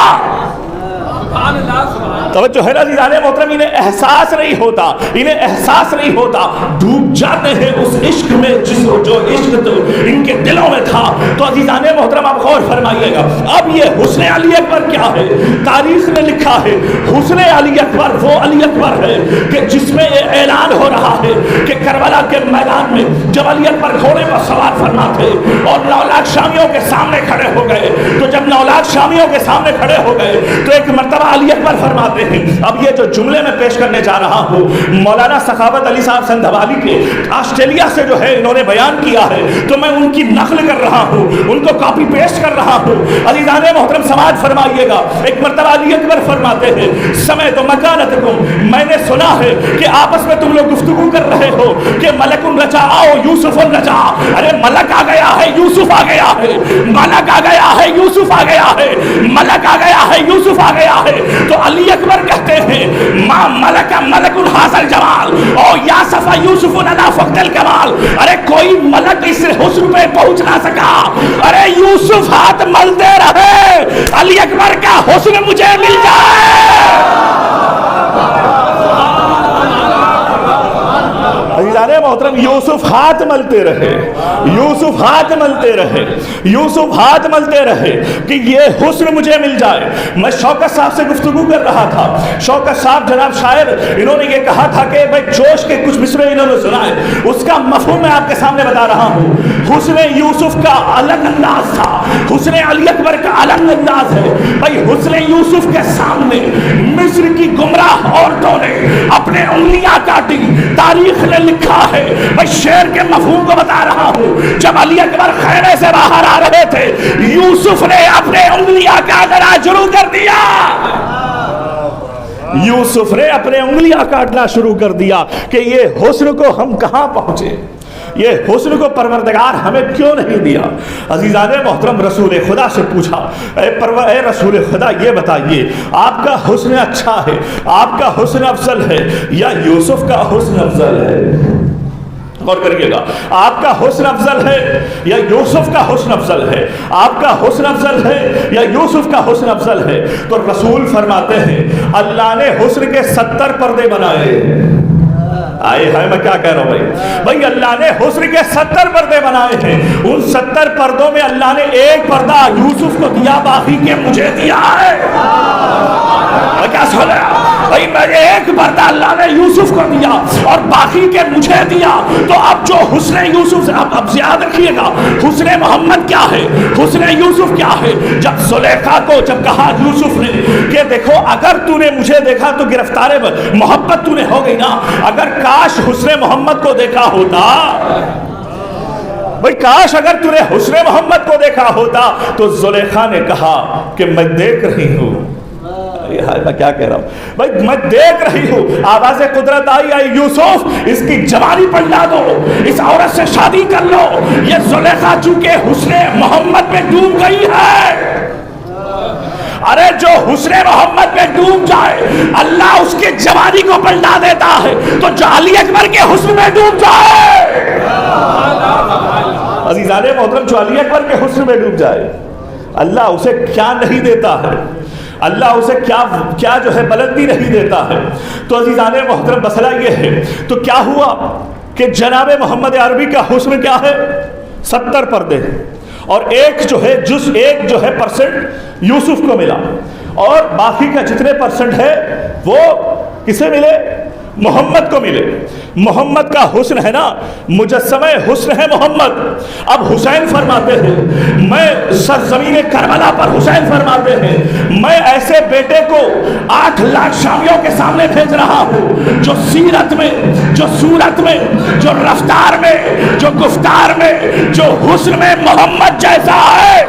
توجہ ہے نا عزیزان محترم، انہیں احساس نہیں ہوتا، انہیں احساس نہیں ہوتا، ڈوب جاتے ہیں اس عشق میں جو عشق تو ان کے دلوں میں تھا۔ تو عزیزان محترم آپ غور فرمائیے گا، اب یہ حسن علی اکبر کیا ہے؟ تاریخ نے لکھا ہے حسن علی اکبر وہ علی اکبر ہے کہ جس میں یہ اعلان ہو رہا ہے کہ کربلا کے میدان میں جب علی اکبر گھوڑے پر سوار فرما تھے اور 9 لاکھ شامیوں کے سامنے کھڑے ہو گئے، تو جب 9 لاکھ شامیوں کے سامنے کھڑے ہو گئے تو ایک مرتبہ علی اکبر فرماتے ہیں، اب یہ جو جملے میں پیش کرنے جا رہا ہوں مولانا سخاوت علی صاحب سندھوالی کے آسٹریلیا سے جو ہے انہوں نے بیان کیا ہے، تو میں ان کی نقل کر رہا ہوں، ان کو کاپی پیسٹ کر رہا ہوں۔ عزیزان محترم سماعت فرمائیے گا، ایک مرتبہ علی اکبر فرماتے ہیں، سمعت مکانتکم، میں نے سنا ہے کہ آپس میں تم لوگ گفتگو کر رہے ہو کہ ملک رجا آؤ یوسف رجا، ارے ملک آ گیا ہے، یوسف آ گیا ہے، ملک آ گیا ہے، یوسف آ گیا ہے، ملک آ گیا ہے، یوسف آ گیا ہے۔ تو علی اکبر کہتے ہیں ما ملک ملک حاصل جمال او یا صفا یوسف لنا فقد الکمال، ارے کوئی ملک اس حسن پہ پہنچ نہ سکا، ارے یوسف ہاتھ ملتے رہے علی اکبر کا حسن مجھے مل جائے۔ عزیزان محترم یوسف ہاتھ ملتے رہے، یوسف ہاتھ ملتے رہے، یوسف ہاتھ ملتے رہے کہ یہ حسن مجھے مل جائے۔ میں شوکت صاحب سے گفتگو کر رہا تھا، شوکت صاحب جناب شاعر، انہوں نے یہ کہا تھا کہ بھائی جوش کے کچھ مصرے انہوں نے سنائے، اس کا مفہوم میں آپ کے سامنے بتا رہا ہوں۔ حسن یوسف کا الگ انداز تھا، حسن علی اکبر کا الگ انداز ہے۔ بھائی حسن یوسف کے سامنے مصر کی گمراہ عورتوں نے اپنے انگلیاں کاٹی، تاریخ نے لکھا ہے، میں شعر کے مفہوم کو بتا رہا ہوں، جب علی اکبر خیمے سے باہر آ رہے تھے یوسف نے اپنے انگلیاں کاٹنا شروع کر دیا، یوسف نے اپنے انگلیاں کاٹنا شروع کر دیا کہ یہ حسن کو ہم کہاں پہنچے، یہ حسن کو پروردگار ہمیں کیوں نہیں دیا۔ عزیزان محترم رسول خدا سے پوچھا، اے رسول خدا یہ بتائیے آپ کا حسن اچھا ہے، آپ کا حسن افضل ہے یا یوسف کا حسن افضل ہے؟ غور کریے گا، آپ کا حسن افضل ہے یا یوسف کا حسن افضل ہے؟ آپ کا حسن افضل ہے یا یوسف کا حسن افضل ہے؟ تو رسول فرماتے ہیں اللہ نے حسن کے 70 پردے بنائے۔ آئے ہائے میں کیا کہہ رہا ہوں بھائی، اللہ نے حسن کے 70 پردے بنائے ہیں، ان 70 پردوں میں اللہ نے ایک پردہ یوسف کو دیا، باقی کے مجھے دیا ہے۔ کیا سن رہا بھائی، میں نے ایک پردہ اللہ نے یوسف کو دیا اور باقی کے مجھے دیا۔ تو اب جو حسن یوسف سے اب یاد رکھیے گا، حسن محمد کیا ہے، حسن یوسف کیا ہے؟ جب زلیخا کو جب کہا یوسف نے کہ دیکھو اگر تو نے مجھے دیکھا تو گرفتار محبت تو نے ہو گئی نا، اگر کاش حسن محمد کو دیکھا ہوتا، بھئی کاش اگر تو نے حسن محمد کو دیکھا ہوتا، تو زلیخا نے کہا کہ میں دیکھ رہی ہوں، ہائے میں کیا کہہ رہا ہوں بھائی، میں دیکھ رہی ہوں آواز قدرت آئی یوسف اس کی جوانی پلٹا دو، اس عورت سے شادی کر لو، یہ زلیخا چونکہ حسن محمد میں ڈوب گئی ہے۔ ارے جو حسن محمد میں ڈوب جائے اللہ اس کی جوانی کو پلٹا دیتا ہے، تو جو علی اکبر کے حسن میں ڈوب جائے، عزیزان محترم، جو علی اکبر کے حسن میں ڈوب جائے اللہ اسے کیا نہیں دیتا ہے، اللہ اسے کیا جو ہے بلندی نہیں دیتا ہے۔ تو عزیزان محترم مسئلہ یہ ہے، تو کیا ہوا کہ جناب محمد عربی کا حسن کیا ہے، 70 پردے، اور ایک جو ہے پرسنٹ یوسف کو ملا، اور باقی کا جتنے پرسنٹ ہے وہ کسے ملے، محمد کو ملے۔ محمد کا حسن ہے نا، مجسمہ حسن ہے محمد۔ اب حسین فرماتے ہیں، میں سرزمین کربلا پر حسین فرماتے ہیں، میں ایسے بیٹے کو 8 لاکھ شامیوں کے سامنے بھیج رہا ہوں جو سیرت میں، جو صورت میں، جو رفتار میں، جو گفتار میں، جو حسن میں محمد جیسا ہے۔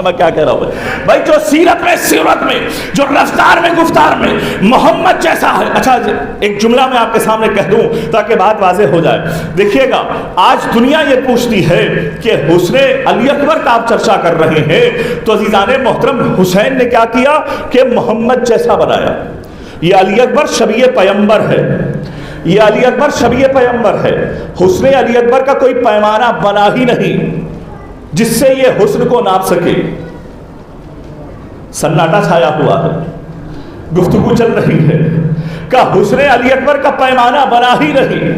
میں کیا کہہ رہا ہوں بھائی، جو سیرت میں، صورت میں، جو رفتار میں، گفتار میں محمد جیسا ہے۔ اچھا ایک جملہ میں آپ کے سامنے کہہ دوں تاکہ بات واضح ہو جائے۔ دیکھیے گا آج دنیا یہ پوچھتی ہے کہ حسن علی اکبر کا آپ چرچا کر رہے ہیں، تو عزیزان محترم حسین نے کیا کیا کہ محمد جیسا بنایا۔ یہ علی اکبر شبیہ پیمبر ہے، یہ علی اکبر شبیہ پیمبر ہے۔ حسن علی اکبر کا کوئی پیمانہ بنا ہی نہیں جس سے یہ حسن کو ناپ سکے۔ سناٹا چھایا ہوا ہے، گفتگو چل رہی ہے کہ حسن علی اکبر کا پیمانہ بنا ہی نہیں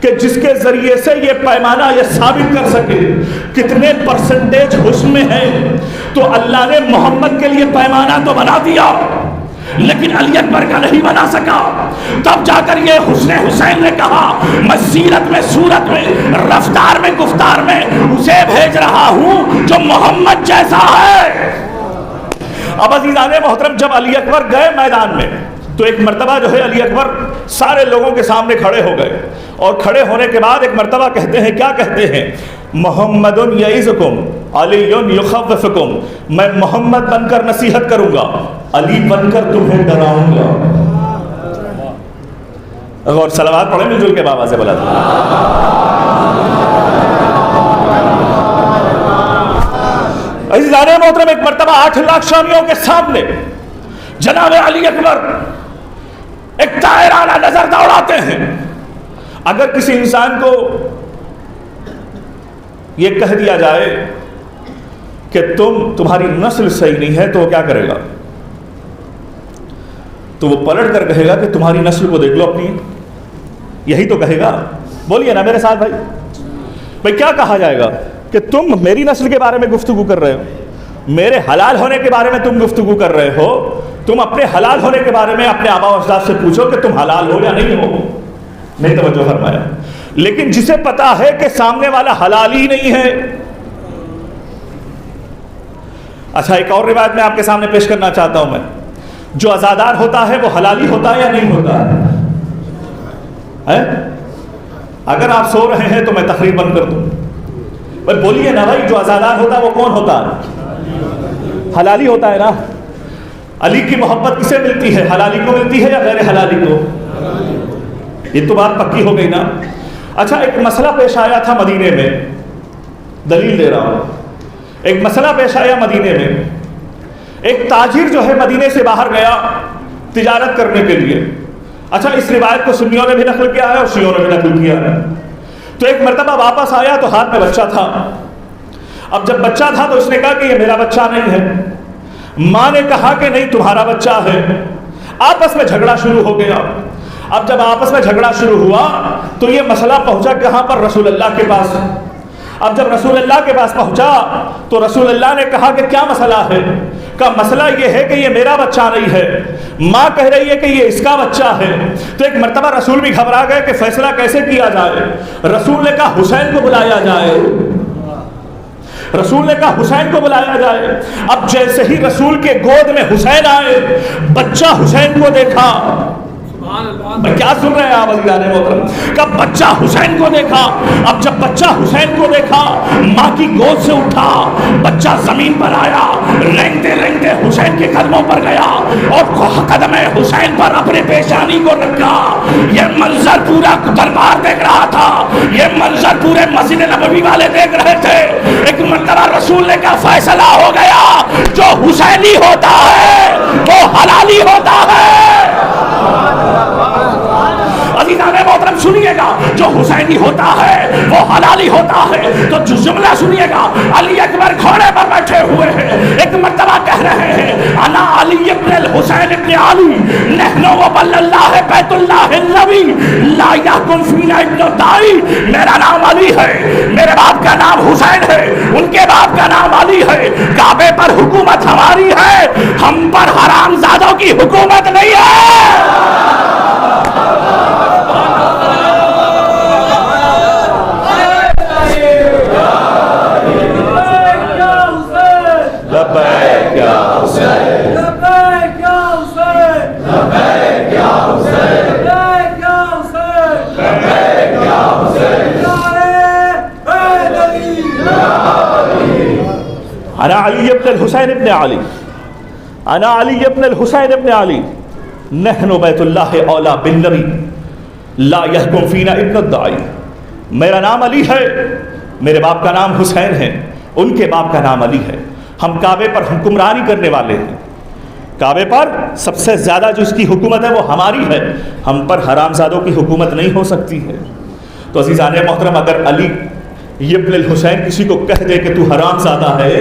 کہ جس کے ذریعے سے یہ پیمانہ یہ ثابت کر سکے کتنے پرسنٹیج حسن میں ہے۔ تو اللہ نے محمد کے لیے پیمانہ تو بنا دیا لیکن علی اکبر کا نہیں بنا سکا۔ تب جا کر یہ حسن حسین نے کہا میں سیرت میں، صورت میں، رفتار میں، گفتار میں اسے بھیج رہا ہوں جو محمد جیسا ہے۔ اب عزیزان محترم جب علی اکبر گئے میدان میں تو ایک مرتبہ جو ہے علی اکبر سارے لوگوں کے سامنے کھڑے ہو گئے، اور کھڑے ہونے کے بعد ایک مرتبہ کہتے ہیں، کیا کہتے ہیں، محمد یعظکم علی یخوفکم، میں محمد بن کر نصیحت کروں گا، علی بن کر تمہیں ڈراؤں گا۔ اور صلوات پڑھیں مل جل کے بابا سے بلا دیں۔ عزیزان محترم ایک مرتبہ 8 لاکھ شامیوں کے سامنے جناب علی اکبر ایک طائرانہ نظر دوڑاتے ہیں۔ اگر کسی انسان کو یہ کہہ دیا جائے کہ تمہاری نسل صحیح نہیں ہے تو وہ کیا کرے گا؟ تو وہ پلٹ کر کہے گا کہ تمہاری نسل کو دیکھ لو اپنی، یہی تو کہے گا۔ بولیے نا میرے ساتھ بھائی کیا کہا جائے گا کہ تم میری نسل کے بارے میں گفتگو کر رہے ہو، میرے حلال ہونے کے بارے میں تم گفتگو کر رہے ہو، تم اپنے حلال ہونے کے بارے میں اپنے آبا و اجداد سے پوچھو کہ تم حلال ہو یا نہیں ہو۔ نہیں توجہ فرمایا۔ لیکن جسے پتا ہے کہ سامنے والا حلال ہی نہیں ہے۔ اچھا ایک اور روایت میں آپ کے سامنے پیش کرنا چاہتا ہوں، میں جو عزادار ہوتا ہے وہ حلالی ہوتا ہے یا نہیں ہوتا ہے؟ اگر آپ سو رہے ہیں تو میں تقریر بند کر دوں، پر بولیے نا بھائی، جو عزادار ہوتا ہے وہ کون ہوتا ہے؟ حلالی ہوتا ہے نا۔ علی کی محبت کسے ملتی ہے، حلالی کو ملتی ہے یا غیر حلالی کو؟ یہ تو بات پکی ہو گئی نا۔ اچھا ایک مسئلہ پیش آیا تھا مدینے میں، دلیل دے رہا ہوں۔ ایک مسئلہ پیش آیا مدینے میں، ایک تاجر جو ہے مدینے سے باہر گیا تجارت کرنے کے لیے۔ اچھا اس روایت کو سنیوں نے بھی نقل کیا ہے اور شیعوں نے بھی نقل کیا ہے۔ تو ایک مرتبہ واپس آیا تو ہاتھ میں بچہ تھا۔ اب جب بچہ تھا تو اس نے کہا کہ یہ میرا بچہ نہیں ہے۔ ماں نے کہا کہ نہیں تمہارا بچہ ہے۔ آپس میں جھگڑا شروع ہو گیا۔ اب جب آپس میں جھگڑا شروع ہوا تو یہ مسئلہ پہنچا کہاں پر؟ رسول اللہ کے پاس۔ اب جب رسول اللہ کے پاس پہنچا تو رسول اللہ نے کہا کہ کیا مسئلہ ہے؟ کہ مسئلہ یہ ہے کہ یہ میرا بچہ نہیں ہے، ماں کہہ رہی ہے کہ یہ اس کا بچہ ہے۔ تو ایک مرتبہ رسول بھی گھبرا گئے کہ فیصلہ کیسے کیا جائے۔ رسول نے کہا حسین کو بلایا جائے، رسول نے کہا حسین کو بلایا جائے۔ اب جیسے ہی رسول کے گود میں حسین آئے، بچہ حسین کو دیکھا۔ کیا سن رہے ہیں آپ عزیزان محترم؟ کہ بچہ حسین کو دیکھا۔ اب جب بچہ حسین کو دیکھا، ماں کی گود سے اٹھا، بچہ زمین پر آیا، رینگتے رینگتے حسین کے قدموں پر گیا اور قدم حسین پر اپنے پیشانی کو رکھا. یہ منظر پورا دربار دیکھ رہا تھا, یہ منظر پورے مسجد نبوی والے دیکھ رہے تھے. ایک مرتبہ رسول نے کہا فیصلہ ہو گیا, جو حسینی ہوتا ہے وہ حلالی ہوتا ہے. عزیزان محترم سنیے گا, جو حسینی ہوتا ہے وہ حلالی ہوتا ہے. تو جو جملہ سنیے گا, علی اکبر گھوڑے پر بیٹھے ہوئے ہیں, ایک مرتبہ کہہ رہے ہیں انا علی ابن الحسین ابن علی نحن وبل اللہ بیت اللہ النبی لا یحکم فینا ابن الدائی. میرا نام علی ہے, میرے باپ کا نام حسین ہے, ان کے باپ کا نام علی ہے. کعبے پر حکومت ہماری ہے, ہم پر حرام زادوں کی حکومت نہیں ہے. انا علی ابن الحسین ابن علی, انا علی ابن الحسین ابن علی نحن بیت اللہ اولا بالنبی لا یحکم فینا ابن الدائی. میرا نام علی ہے, میرے باپ کا نام حسین ہے, ان کے باپ کا نام علی ہے. ہم کعبے پر حکمرانی کرنے والے ہیں, کعبے پر سب سے زیادہ جو اس کی حکومت ہے وہ ہماری ہے, ہم پر حرام زادوں کی حکومت نہیں ہو سکتی ہے. تو عزیزان محترم, اگر علی ابن الحسین کسی کو کہہ دے کہ تو حرام زادہ ہے,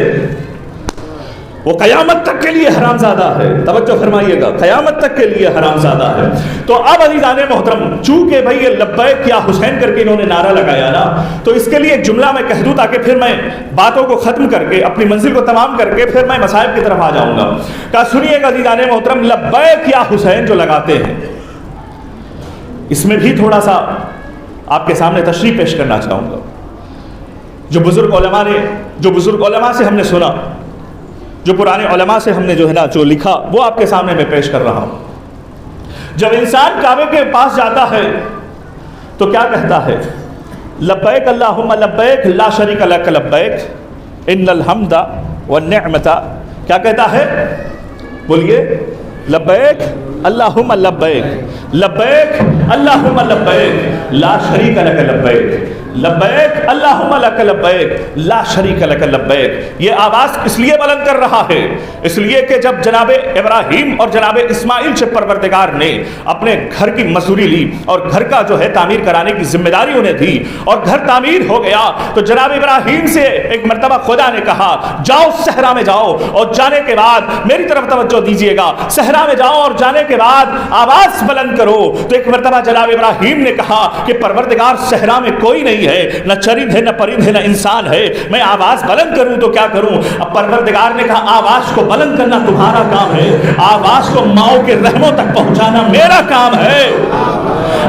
وہ قیامت تک کے لیے حرام زادہ ہے. توجہ فرمائیے گا, قیامت تک کے لیے حرام زادہ ہے. تو اب عزیزان محترم, چونکہ بھائی یہ لبیک یا حسین کر کے انہوں نے نعرہ لگایا نا, تو اس کے لیے ایک جملہ میں کہہ دوں تاکہ پھر میں باتوں کو ختم کر کے اپنی منزل کو تمام کر کے پھر میں مسائب کی طرف آ جاؤں گا. کہا سنیے گا عزیزان محترم, لبیک یا حسین جو لگاتے ہیں, اس میں بھی تھوڑا سا آپ کے سامنے تشریح پیش کرنا چاہوں گا. جو بزرگ علماء سے ہم نے سنا, جو پرانے علماء سے ہم نے جو ہے نا جو لکھا, وہ آپ کے سامنے میں پیش کر رہا ہوں. جب انسان کعبے کے پاس جاتا ہے تو کیا کہتا ہے؟ لبیک اللہم لبیک لا شریک لک لبیک ان الحمد والنعمت. کیا کہتا ہے؟ بولیے, لبیک اللہم لبیک لبیک اللہم لبیک لا شریک لک لبیک لبیک اللہم لک لبیک لا شریک لک لبیک. یہ آواز اس لیے بلند کر رہا ہے, اس لیے کہ جب جناب ابراہیم اور جناب اسماعیل سے پروردگار نے اپنے گھر کی مزدوری لی اور گھر کا جو ہے تعمیر کرانے کی ذمہ داری انہیں دی اور گھر تعمیر ہو گیا, تو جناب ابراہیم سے ایک مرتبہ خدا نے کہا جاؤ صحرا میں جاؤ, اور جانے کے بعد میری طرف توجہ دیجیے گا, صحرا میں جاؤ اور جانے کے بعد آواز بلند کرو. تو ایک مرتبہ جناب ابراہیم نے کہا کہ پروردگار صحرا میں کوئی نہیں ہے, نہ چرند ہے نہ پرند ہے نہ انسان ہے, میں آواز بلند کروں تو کیا کروں؟ اب پروردگار نے کہا آواز کو بلند کرنا تمہارا کام ہے, آواز کو ماؤں کے رحموں تک پہنچانا میرا کام ہے.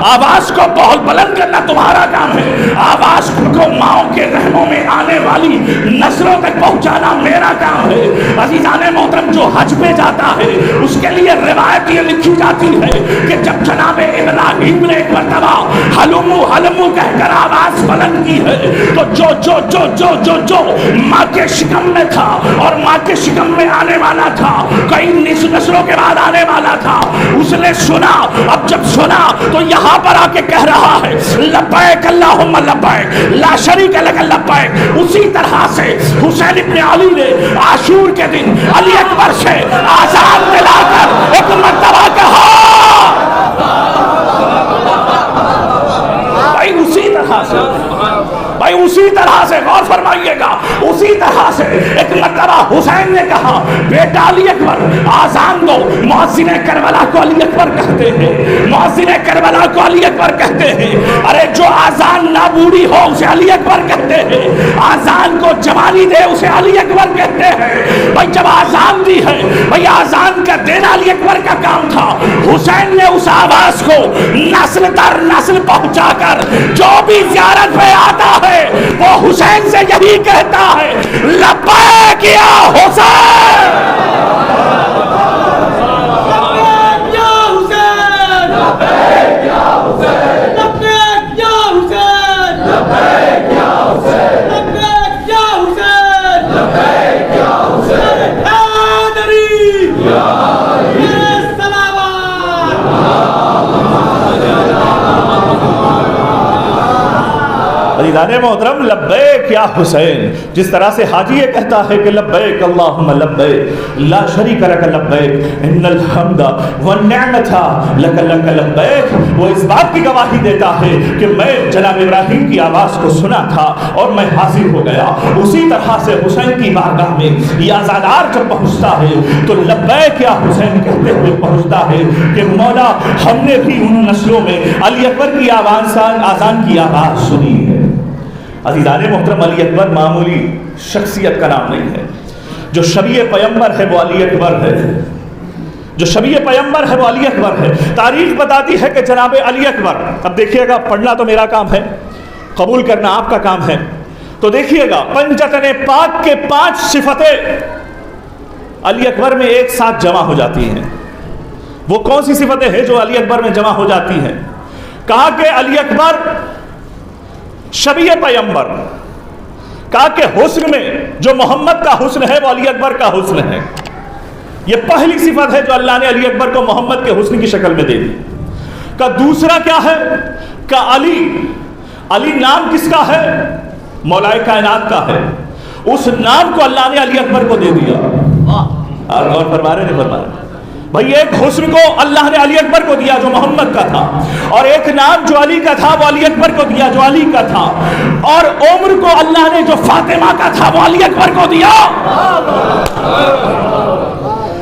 آواز کو بہت بلند کرنا تمہارا کام ہے, آواز کو ماؤں کے رحموں میں آنے والی نسلوں تک پہنچانا میرا کام ہے. عزیزان محترم, جو حج پہ جاتا ہے اس کے لیے روایت یہ لکھی جاتی ہے کہ جب جناب ابراہیم نے ایک مرتبہ حلمو حلمو کہہ کر آواز بلند کی ہے, تو جو جو جو جو جو جو ماں کے شکم میں تھا اور ماں کے شکم میں آنے والا تھا, کئی نسلوں کے بعد آنے والا تھا, اس نے سنا. اب جب سنا تو یہاں پر آ کے کہہ رہا ہے لبیک اللہم لبیک لا شریک لک لبیک. اسی طرح سے حسین ابن علی نے عاشور کے دن علی اکبر سے آزان دلا کر ایک مرتبہ کہا, بھائی اسی طرح سے غور فرمائیے گا, اسی طرح سے ایک مرتبہ حسین نے کہا بیٹا علی اکبر آزان دو. مؤذن کربلا کو علی اکبر کہتے ہیں, مؤذن کربلا کو علی اکبر کہتے ہیں. ارے جو آزان نہ بوڑھی ہو اسے علی اکبر کہتے ہیں, آزان کو جوانی دے اسے علی اکبر کہتے ہیں. بھائی جب آزان دی ہے, بھائی آزان کا دینا علی اکبر کا کام تھا. حسین نے اس آواز کو نسل در نسل پہنچا کر جو بھی زیارت پہ آتا ہے وہ حسین سے یہی کہتا ہے لبیک یا حسین. لبیک یا حسین, لبیک یا حسین, لبیک یا حسین, لبیک یا حسین, لبیک یا حسین, لبیک یا حسین. عزیزان محترم لبیک یا حسین، جس طرح سے حاجی یہ کہتا ہے کہ لبیک اللہم لبیک لا شریک لک لبیک ان الحمد والنعمت لک لک لبیک، وہ اس بات کی گواہی دیتا ہے کہ میں جناب ابراہیم کی آواز کو سنا تھا اور میں حاضر ہو گیا، اسی طرح سے حسین کی بارگاہ میں یہ آزادار جب پہنچتا ہے تو لبیک یا حسین کہتے ہوئے پہنچتا ہے کہ مولا ہم نے بھی ان نسلوں میں علی اکبر کی آذان کی آواز سنی ہے۔ عزیزان محترم، علی اکبر معمولی شخصیت کا نام نہیں ہے، جو شبیہ پیمبر ہے وہ علی اکبر ہے، جو شبیہ پیمبر ہے وہ علی اکبر ہے۔ تاریخ بتاتی ہے کہ جناب علی اکبر، اب دیکھیے گا پڑھنا تو میرا کام ہے، قبول کرنا آپ کا کام ہے، تو دیکھیے گا پنجتن پاک کے 5 صفتیں علی اکبر میں ایک ساتھ جمع ہو جاتی ہیں۔ وہ کون سی صفتیں ہیں جو علی اکبر میں جمع ہو جاتی ہیں؟ کہا کہ علی اکبر شبیہ پیمبر، کہا کہ حسن میں جو محمد کا حسن ہے وہ علی اکبر کا حسن ہے۔ یہ پہلی صفت ہے جو اللہ نے علی اکبر کو محمد کے حسن کی شکل میں دے دی۔ کہ دوسرا کیا ہے کہ علی نام کس کا ہے؟ مولا کائنات کا ہے، اس نام کو اللہ نے علی اکبر کو دے دیا۔ غور فرما رہے نہیں فرما رہے بھائی؟ ایک حسن کو اللہ نے علی اکبر کو دیا جو محمد کا تھا، اور ایک نام جو علی کا تھا وہ علی اکبر کو دیا جو علی کا تھا، اور عمر کو اللہ نے جو فاطمہ کا تھا وہ علی اکبر کو دیا۔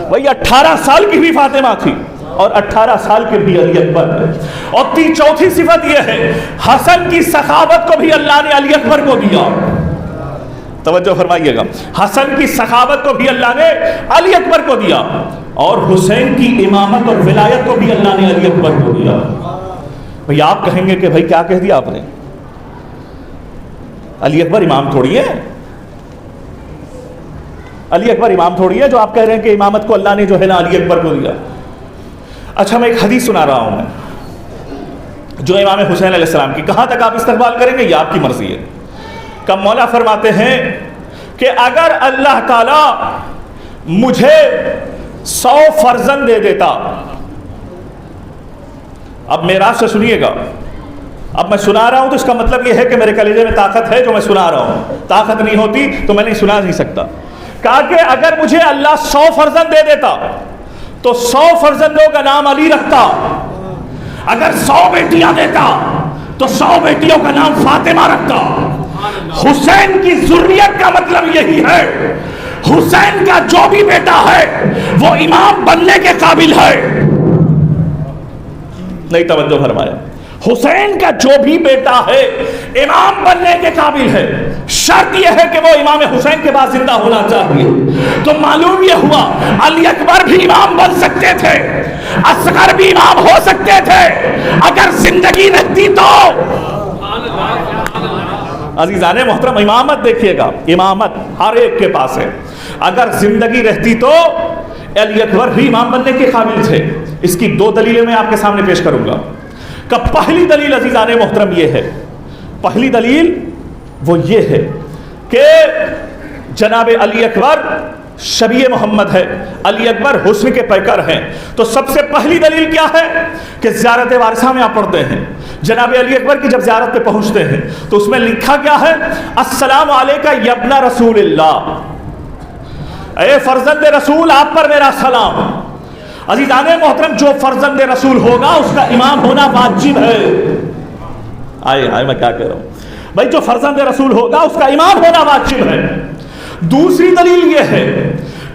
بھائی 18 سال کی بھی فاطمہ تھی اور 18 سال کے بھی علی اکبر ہے۔ اور چوتھی صفت یہ ہے حسن کی سخاوت کو بھی اللہ نے علی اکبر کو دیا۔ توجہ فرمائیے گا، حسن کی سخاوت کو بھی اللہ نے علی اکبر کو دیا، اور حسین کی امامت اور ولایت کو بھی اللہ نے علی اکبر کو دیا۔ بھئی آپ کہیں گے کہ بھئی کیا کہہ دیا آپ نے؟ علی اکبر امام تھوڑی ہے، علی اکبر امام تھوڑی ہے جو آپ کہہ رہے ہیں کہ امامت کو اللہ نے جو ہے نا علی اکبر کو دیا۔ اچھا میں ایک حدیث سنا رہا ہوں میں جو امام حسین علیہ السلام کی، کہاں تک آپ استقبال کریں گے یہ آپ کی مرضی ہے۔ کہ مولا فرماتے ہیں کہ اگر اللہ تعالی مجھے 100 فرزند دے دیتا، اب میراث سے سنیے گا، اب میں سنا رہا ہوں تو اس کا مطلب یہ ہے کہ میرے کلیجے میں طاقت ہے جو میں سنا رہا ہوں، طاقت نہیں ہوتی تو میں نہیں سنا نہیں سکتا۔ کہا کہ اگر مجھے اللہ 100 فرزند دے دیتا تو 100 فرزندوں کا نام علی رکھتا، اگر 100 بیٹیاں دیتا تو 100 بیٹیوں کا نام فاطمہ رکھتا۔ حسین کی ذریت کا مطلب یہی ہے، حسین کا جو بھی بیٹا ہے وہ امام بننے کے قابل ہے۔ نہیں توجہ فرمایا، حسین کا جو بھی بیٹا ہے امام بننے کے قابل ہے، شرط یہ ہے کہ وہ امام حسین کے بعد زندہ ہونا چاہیے۔ تو معلوم یہ ہوا علی اکبر بھی امام بن سکتے تھے، اصغر بھی امام ہو سکتے تھے اگر زندگی رہتی تو۔ عزیزان محترم، امامت دیکھیے گا، امامت ہر ایک کے پاس ہے، اگر زندگی رہتی تو علی اکبر بھی امام بننے کے قابل تھے۔ اس کی 2 دلیلیں میں آپ کے سامنے پیش کروں گا۔ کہ پہلی دلیل عزیزان محترم یہ ہے، پہلی دلیل وہ یہ ہے کہ جناب علی اکبر شبیہ محمد ہے، علی اکبر حسن کے پیکر ہیں۔ تو سب سے پہلی دلیل کیا ہے کہ زیارت وارثہ میں آپ پڑھتے ہیں، جناب علی اکبر کی جب زیارت پہ پہنچتے ہیں تو اس میں لکھا کیا ہے؟ السلام علیکہ یا ابن رسول اللہ، اے فرزند رسول آپ پر میرا سلام۔ عزیزان محترم، جو فرزند رسول ہوگا اس کا امام ہونا واجب ہے۔ آئے میں کیا کہہ رہا ہوں بھائی، جو فرزند رسول ہوگا اس کا امام ہونا واجب ہے۔ دوسری دلیل یہ ہے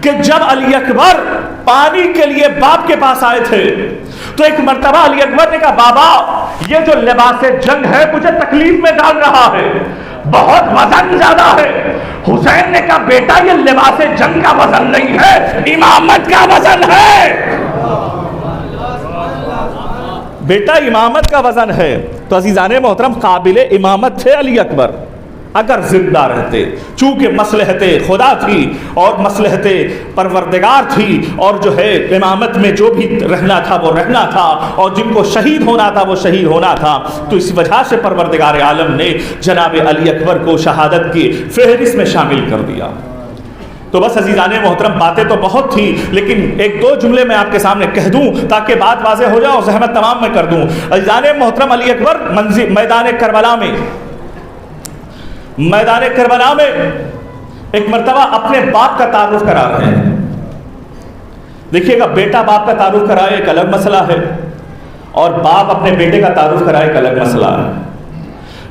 کہ جب علی اکبر پانی کے لیے باپ کے پاس آئے تھے تو ایک مرتبہ علی اکبر نے کہا بابا یہ جو لباس جنگ ہے مجھے تکلیف میں ڈال رہا ہے، بہت وزن زیادہ ہے۔ حسین نے کہا بیٹا یہ لباس جنگ کا وزن نہیں ہے، امامت کا وزن ہے، بیٹا امامت کا وزن ہے۔ تو عزیزان محترم، قابل امامت تھے علی اکبر اگر زندہ رہتے، چونکہ مصلحت خدا تھی اور مصلحت پروردگار تھی، اور جو ہے امامت میں جو بھی رہنا تھا وہ رہنا تھا، اور جن کو شہید ہونا تھا وہ شہید ہونا تھا۔ تو اس وجہ سے پروردگار عالم نے جناب علی اکبر کو شہادت کی فہرست میں شامل کر دیا۔ تو بس عزیزان محترم، باتیں تو بہت تھی لیکن 1-2 جملے میں آپ کے سامنے کہہ دوں تاکہ بات واضح ہو جائے اور زحمت تمام میں کر دوں۔ عزیزان محترم، علی اکبر میدان کربلا میں میدان کربلا میں ایک مرتبہ اپنے باپ کا تعارف کرا رہے ہیں. دیکھیے گا، بیٹا باپ کا تعارف کرائے ایک الگ مسئلہ ہے، اور باپ اپنے بیٹے کا تعارف کرائے ایک الگ مسئلہ ہے.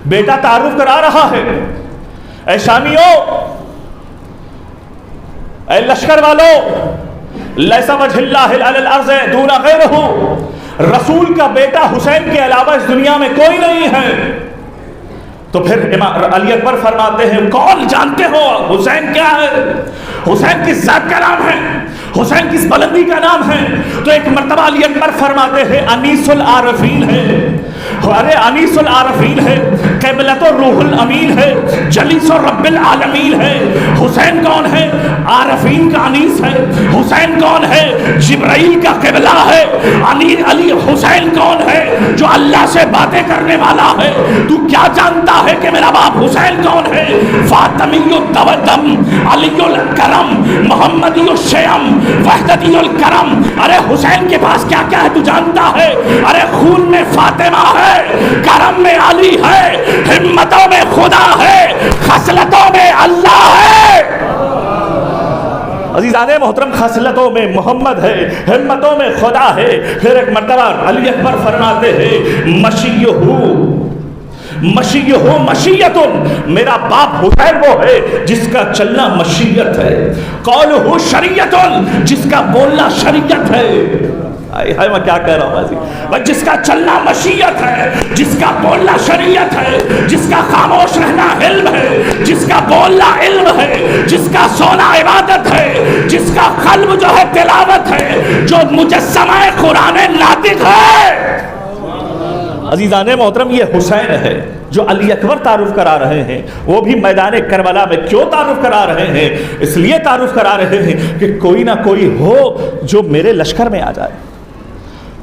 بیٹا تعارف کرا رہا ہے، اے شامیوں، اے لشکر والو، لیس وجہ اللہ علی الارض دون غیرہ، رسول کا بیٹا حسین کے علاوہ اس دنیا میں کوئی نہیں ہے. تو پھر علی اکبر فرماتے ہیں، کون جانتے ہو حسین کیا ہے؟ حسین کس ذات کا نام ہے؟ حسین کس بلندی کا نام ہے؟ تو ایک مرتبہ علی اکبر فرماتے ہیں، انیس العارفین ہے. ارے انیس العارفین ہے، قبلۃ الروح الامین ہے، جلیس رب العالمین ہے. حسین کون ہے؟ عارفین کا انیس ہے. حسین کون ہے؟ جبرائیل کا قبلہ ہے. علی حسین کون ہے؟ جو اللہ سے باتیں کرنے والا ہے. تو کیا جانتا ہے کہ میرا باپ حسین کون ہے؟ فاطمی الدم، علی الکرم، محمدی الشیم، وحدتی الکرم. ارے حسین کے پاس کیا کیا ہے تو جانتا ہے؟ ارے خون میں فاطمہ ہے، کرم میں علی ہے، ہمتوں میں خدا ہے، خصلتوں میں اللہ ہے. عزیزان محترم، خصلتوں میں محمد ہے، ہمتوں میں خدا ہے. پھر ایک مرتبہ علی اکبر فرماتے ہیں، مشیہ مشیت، میرا باپ حسین وہ ہے جس کا چلنا مشیت ہے. قولہ شریعت، جس کا بولنا شریعت ہے. میں کیا کہہ رہا ہوں؟ جس کا چلنا مشیت ہے، جس کا بولنا شریعت ہے، جس کا خاموش رہنا علم ہے، جس کا بولنا علم ہے، جس کا سونا عبادت ہے، جس کا قلب جو ہے تلاوت ہے، جو مجسمہ قرآن ناطق ہے. عزیزان محترم، یہ حسین ہے جو علی اکبر تعارف کرا رہے ہیں. وہ بھی میدان کربلا میں کیوں تعارف کرا رہے ہیں؟ اس لیے تعارف کرا رہے ہیں کہ کوئی نہ کوئی ہو جو میرے لشکر میں آ جائے،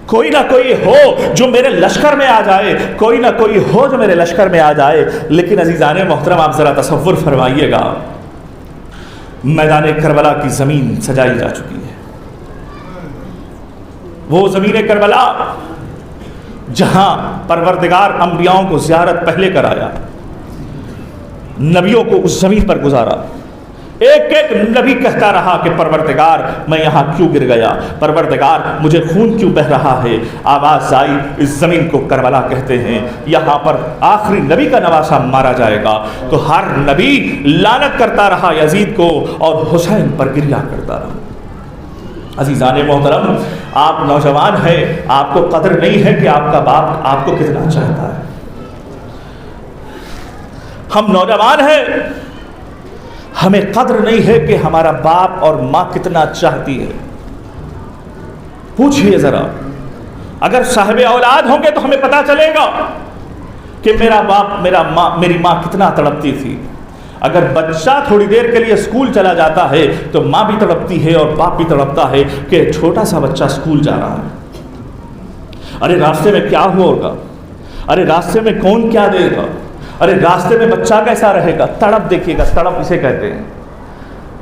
کوئی نہ کوئی ہو جو میرے لشکر میں آ جائے، کوئی نہ کوئی ہو جو میرے لشکر میں آ جائے. لیکن عزیزان محترم، آپ ذرا تصور فرمائیے گا، میدان کربلا کی زمین سجائی جا چکی ہے. وہ زمین کربلا جہاں پروردگار انبیاؤں کو زیارت پہلے کرایا، نبیوں کو اس زمین پر گزارا. ایک ایک نبی کہتا رہا کہ پروردگار میں یہاں کیوں گر گیا، پروردگار مجھے خون کیوں بہہ رہا ہے. آواز آئی، اس زمین کو کربلا کہتے ہیں، یہاں پر آخری نبی کا نواسہ مارا جائے گا. تو ہر نبی لعنت کرتا رہا یزید کو اور حسین پر گریا کرتا رہا. عزیزان محترم، آپ نوجوان ہیں، آپ کو قدر نہیں ہے کہ آپ کا باپ آپ کو کتنا چاہتا ہے. ہم نوجوان ہیں، ہمیں قدر نہیں ہے کہ ہمارا باپ اور ماں کتنا چاہتی ہے. پوچھئے ذرا، اگر صاحب اولاد ہوں گے تو ہمیں پتہ چلے گا کہ میرا باپ میری ماں کتنا تڑپتی تھی. اگر بچہ تھوڑی دیر کے لیے اسکول چلا جاتا ہے تو ماں بھی تڑپتی ہے اور باپ بھی تڑپتا ہے کہ چھوٹا سا بچہ اسکول جا رہا ہے. ارے راستے میں کیا ہوا ہوگا، ارے راستے میں کون کیا دے گا، ارے راستے میں بچہ کیسا رہے گا. تڑپ دیکھیے گا، تڑپ اسے کہتے ہیں.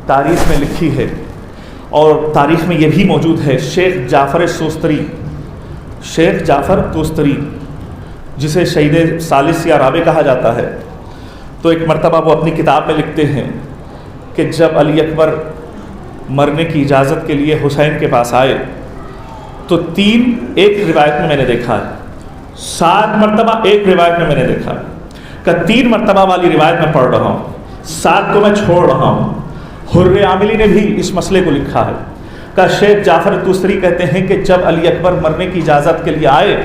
تاریخ میں لکھی ہے اور تاریخ میں یہ بھی موجود ہے. شیخ جعفر توستری جسے شہید ثالث یا رابع کہا جاتا ہے، تو ایک مرتبہ وہ اپنی کتاب میں لکھتے ہیں کہ جب علی اکبر مرنے کی اجازت کے لیے حسین کے پاس آئے تو ایک روایت میں نے دیکھا ہے 7 مرتبہ، ایک روایت میں نے دیکھا کہ 3 مرتبہ والی روایت میں پڑھ رہا ہوں، 7 کو میں چھوڑ رہا ہوں. حر عاملی نے بھی اس مسئلے کو لکھا ہے کہ شیخ جعفر توستری کہتے ہیں کہ جب علی اکبر مرنے کی اجازت کے لیے آئے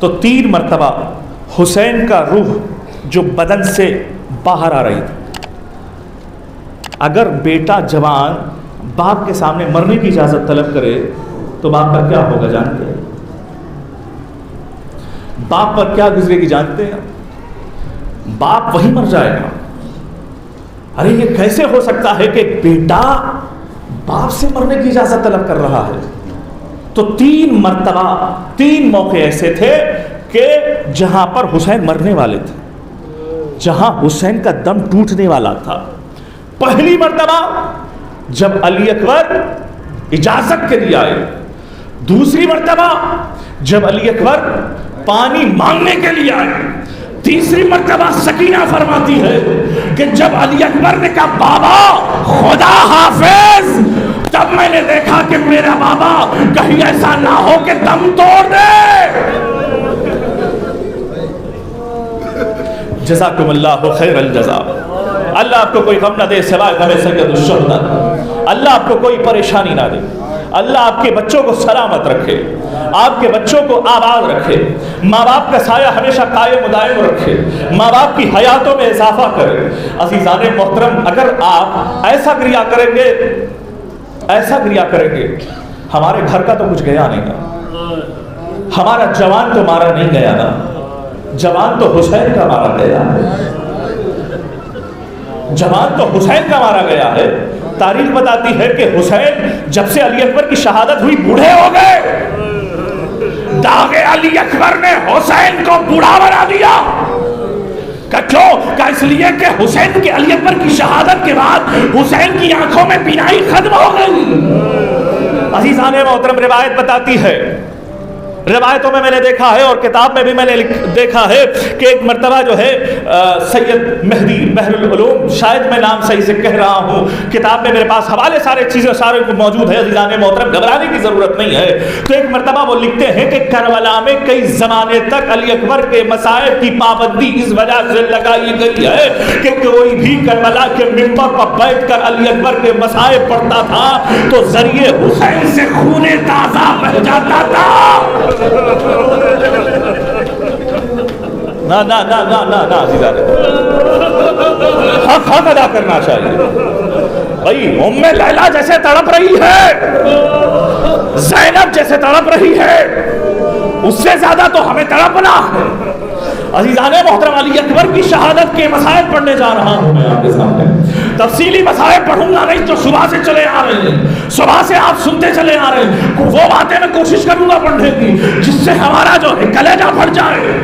تو 3 مرتبہ حسین کا روح جو بدن سے باہر آ رہی تھی. اگر بیٹا جوان باپ کے سامنے مرنے کی اجازت طلب کرے تو باپ کا کیا ہوگا جانتے ہیں؟ باپ پر کیا گزرے گی جانتے ہیں؟ باپ وہی مر جائے گا. ارے یہ کیسے ہو سکتا ہے کہ بیٹا باپ سے مرنے کی اجازت طلب کر رہا ہے؟ تو 3 مرتبہ 3 موقع ایسے تھے کہ جہاں پر حسین مرنے والے تھے، جہاں حسین کا دم ٹوٹنے والا تھا. پہلی مرتبہ جب علی اکبر اجازت کے لیے آئے، دوسری مرتبہ جب علی اکبر پانی مانگنے کے لیے آئے، تیسری مرتبہ سکینہ فرماتی ہے کہ جب علی اکبر نے کہا بابا خدا حافظ، تب میں نے دیکھا کہ میرا بابا کہیں ایسا نہ ہو کہ دم توڑ دے۔ جزاکم اللہ خیر الجزا۔ اللہ آپ کو کوئی غم نہ دے سوائے غم سید الشہداء، اللہ آپ کو کوئی پریشانی نہ دے، اللہ آپ کے بچوں کو سلامت رکھے، آپ کے بچوں کو آباد رکھے، ماں باپ کا سایہ ہمیشہ قائم و دائم رکھے، ماں باپ کی حیاتوں میں اضافہ کرے۔ عزیزان محترم، اگر آپ ایسا گریہ کریں گے، ایسا گریہ کریں گے، ہمارے گھر کا تو کچھ گیا نہیں نا، ہمارا جوان تو مارا نہیں گیا نا، جوان تو حسین کا مارا گیا ہے، جوان تو حسین کا مارا گیا ہے۔ تاریخ بتاتی ہے کہ حسین جب سے علی اکبر کی شہادت ہوئی بوڑھے ہو گئے، داغ علی اکبر نے حسین کو بوڑھا بنا دیا۔ کیوں؟ کہ اس لیے کہ حسین کے علی اکبر کی شہادت کے بعد حسین کی آنکھوں میں بینائی ختم ہو گئی۔ عزیزان محترم، روایت بتاتی ہے، روایتوں میں نے دیکھا ہے اور کتاب میں بھی میں نے دیکھا ہے کہ ایک مرتبہ جو ہے سید مہدی بحر العلوم، شاید میں نام صحیح سے کہہ رہا ہوں، کتاب میں میرے پاس حوالے سارے چیزیں سارے موجود ہے، عزیزان محترم گھبرانے کی ضرورت نہیں ہے۔ تو ایک مرتبہ وہ لکھتے ہیں کہ کربلا میں کئی زمانے تک علی اکبر کے مصائب کی پابندی اس وجہ سے لگائی گئی ہے کہ کوئی بھی کربلا کے ممبر پر بیٹھ کر علی اکبر کے مصائب پڑھتا تھا تو ذریعے حسین سے خون تازہ بہ جاتا تھا۔ نا نا نا نا نا نا عزیزان، حق ادا کرنا چاہیے بھائی۔ ام لیلا جیسے تڑپ رہی ہے، زینب جیسے تڑپ رہی ہے، اس سے زیادہ تو ہمیں تڑپنا ہے۔ عزیزان محترم، علی اکبر کی شہادت کے مسائل پڑھنے جا رہا ہوں میں آپ کے سامنے، تفصیلی مسائل پڑھوں گا نہیں تو صبح سے چلے آ رہے ہیں، صبح سے آپ سنتے چلے آ رہے ہیں، وہ باتیں میں کوشش کروں گا پڑھنے کی جس سے ہمارا جو ہے کلیجہ پھٹ جائے۔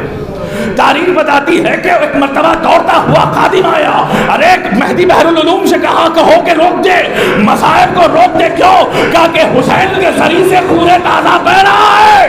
تاریخ بتاتی ہے کہ ایک مرتبہ دوڑتا ہوا خادم آیا، ارے مہدی بحر العلوم سے کہا کہو کہ روک دے مصائب کو، روک دے۔ کیوں؟ کہا کہ حسین کے ذریعے سے خون تازہ بہ رہا ہے۔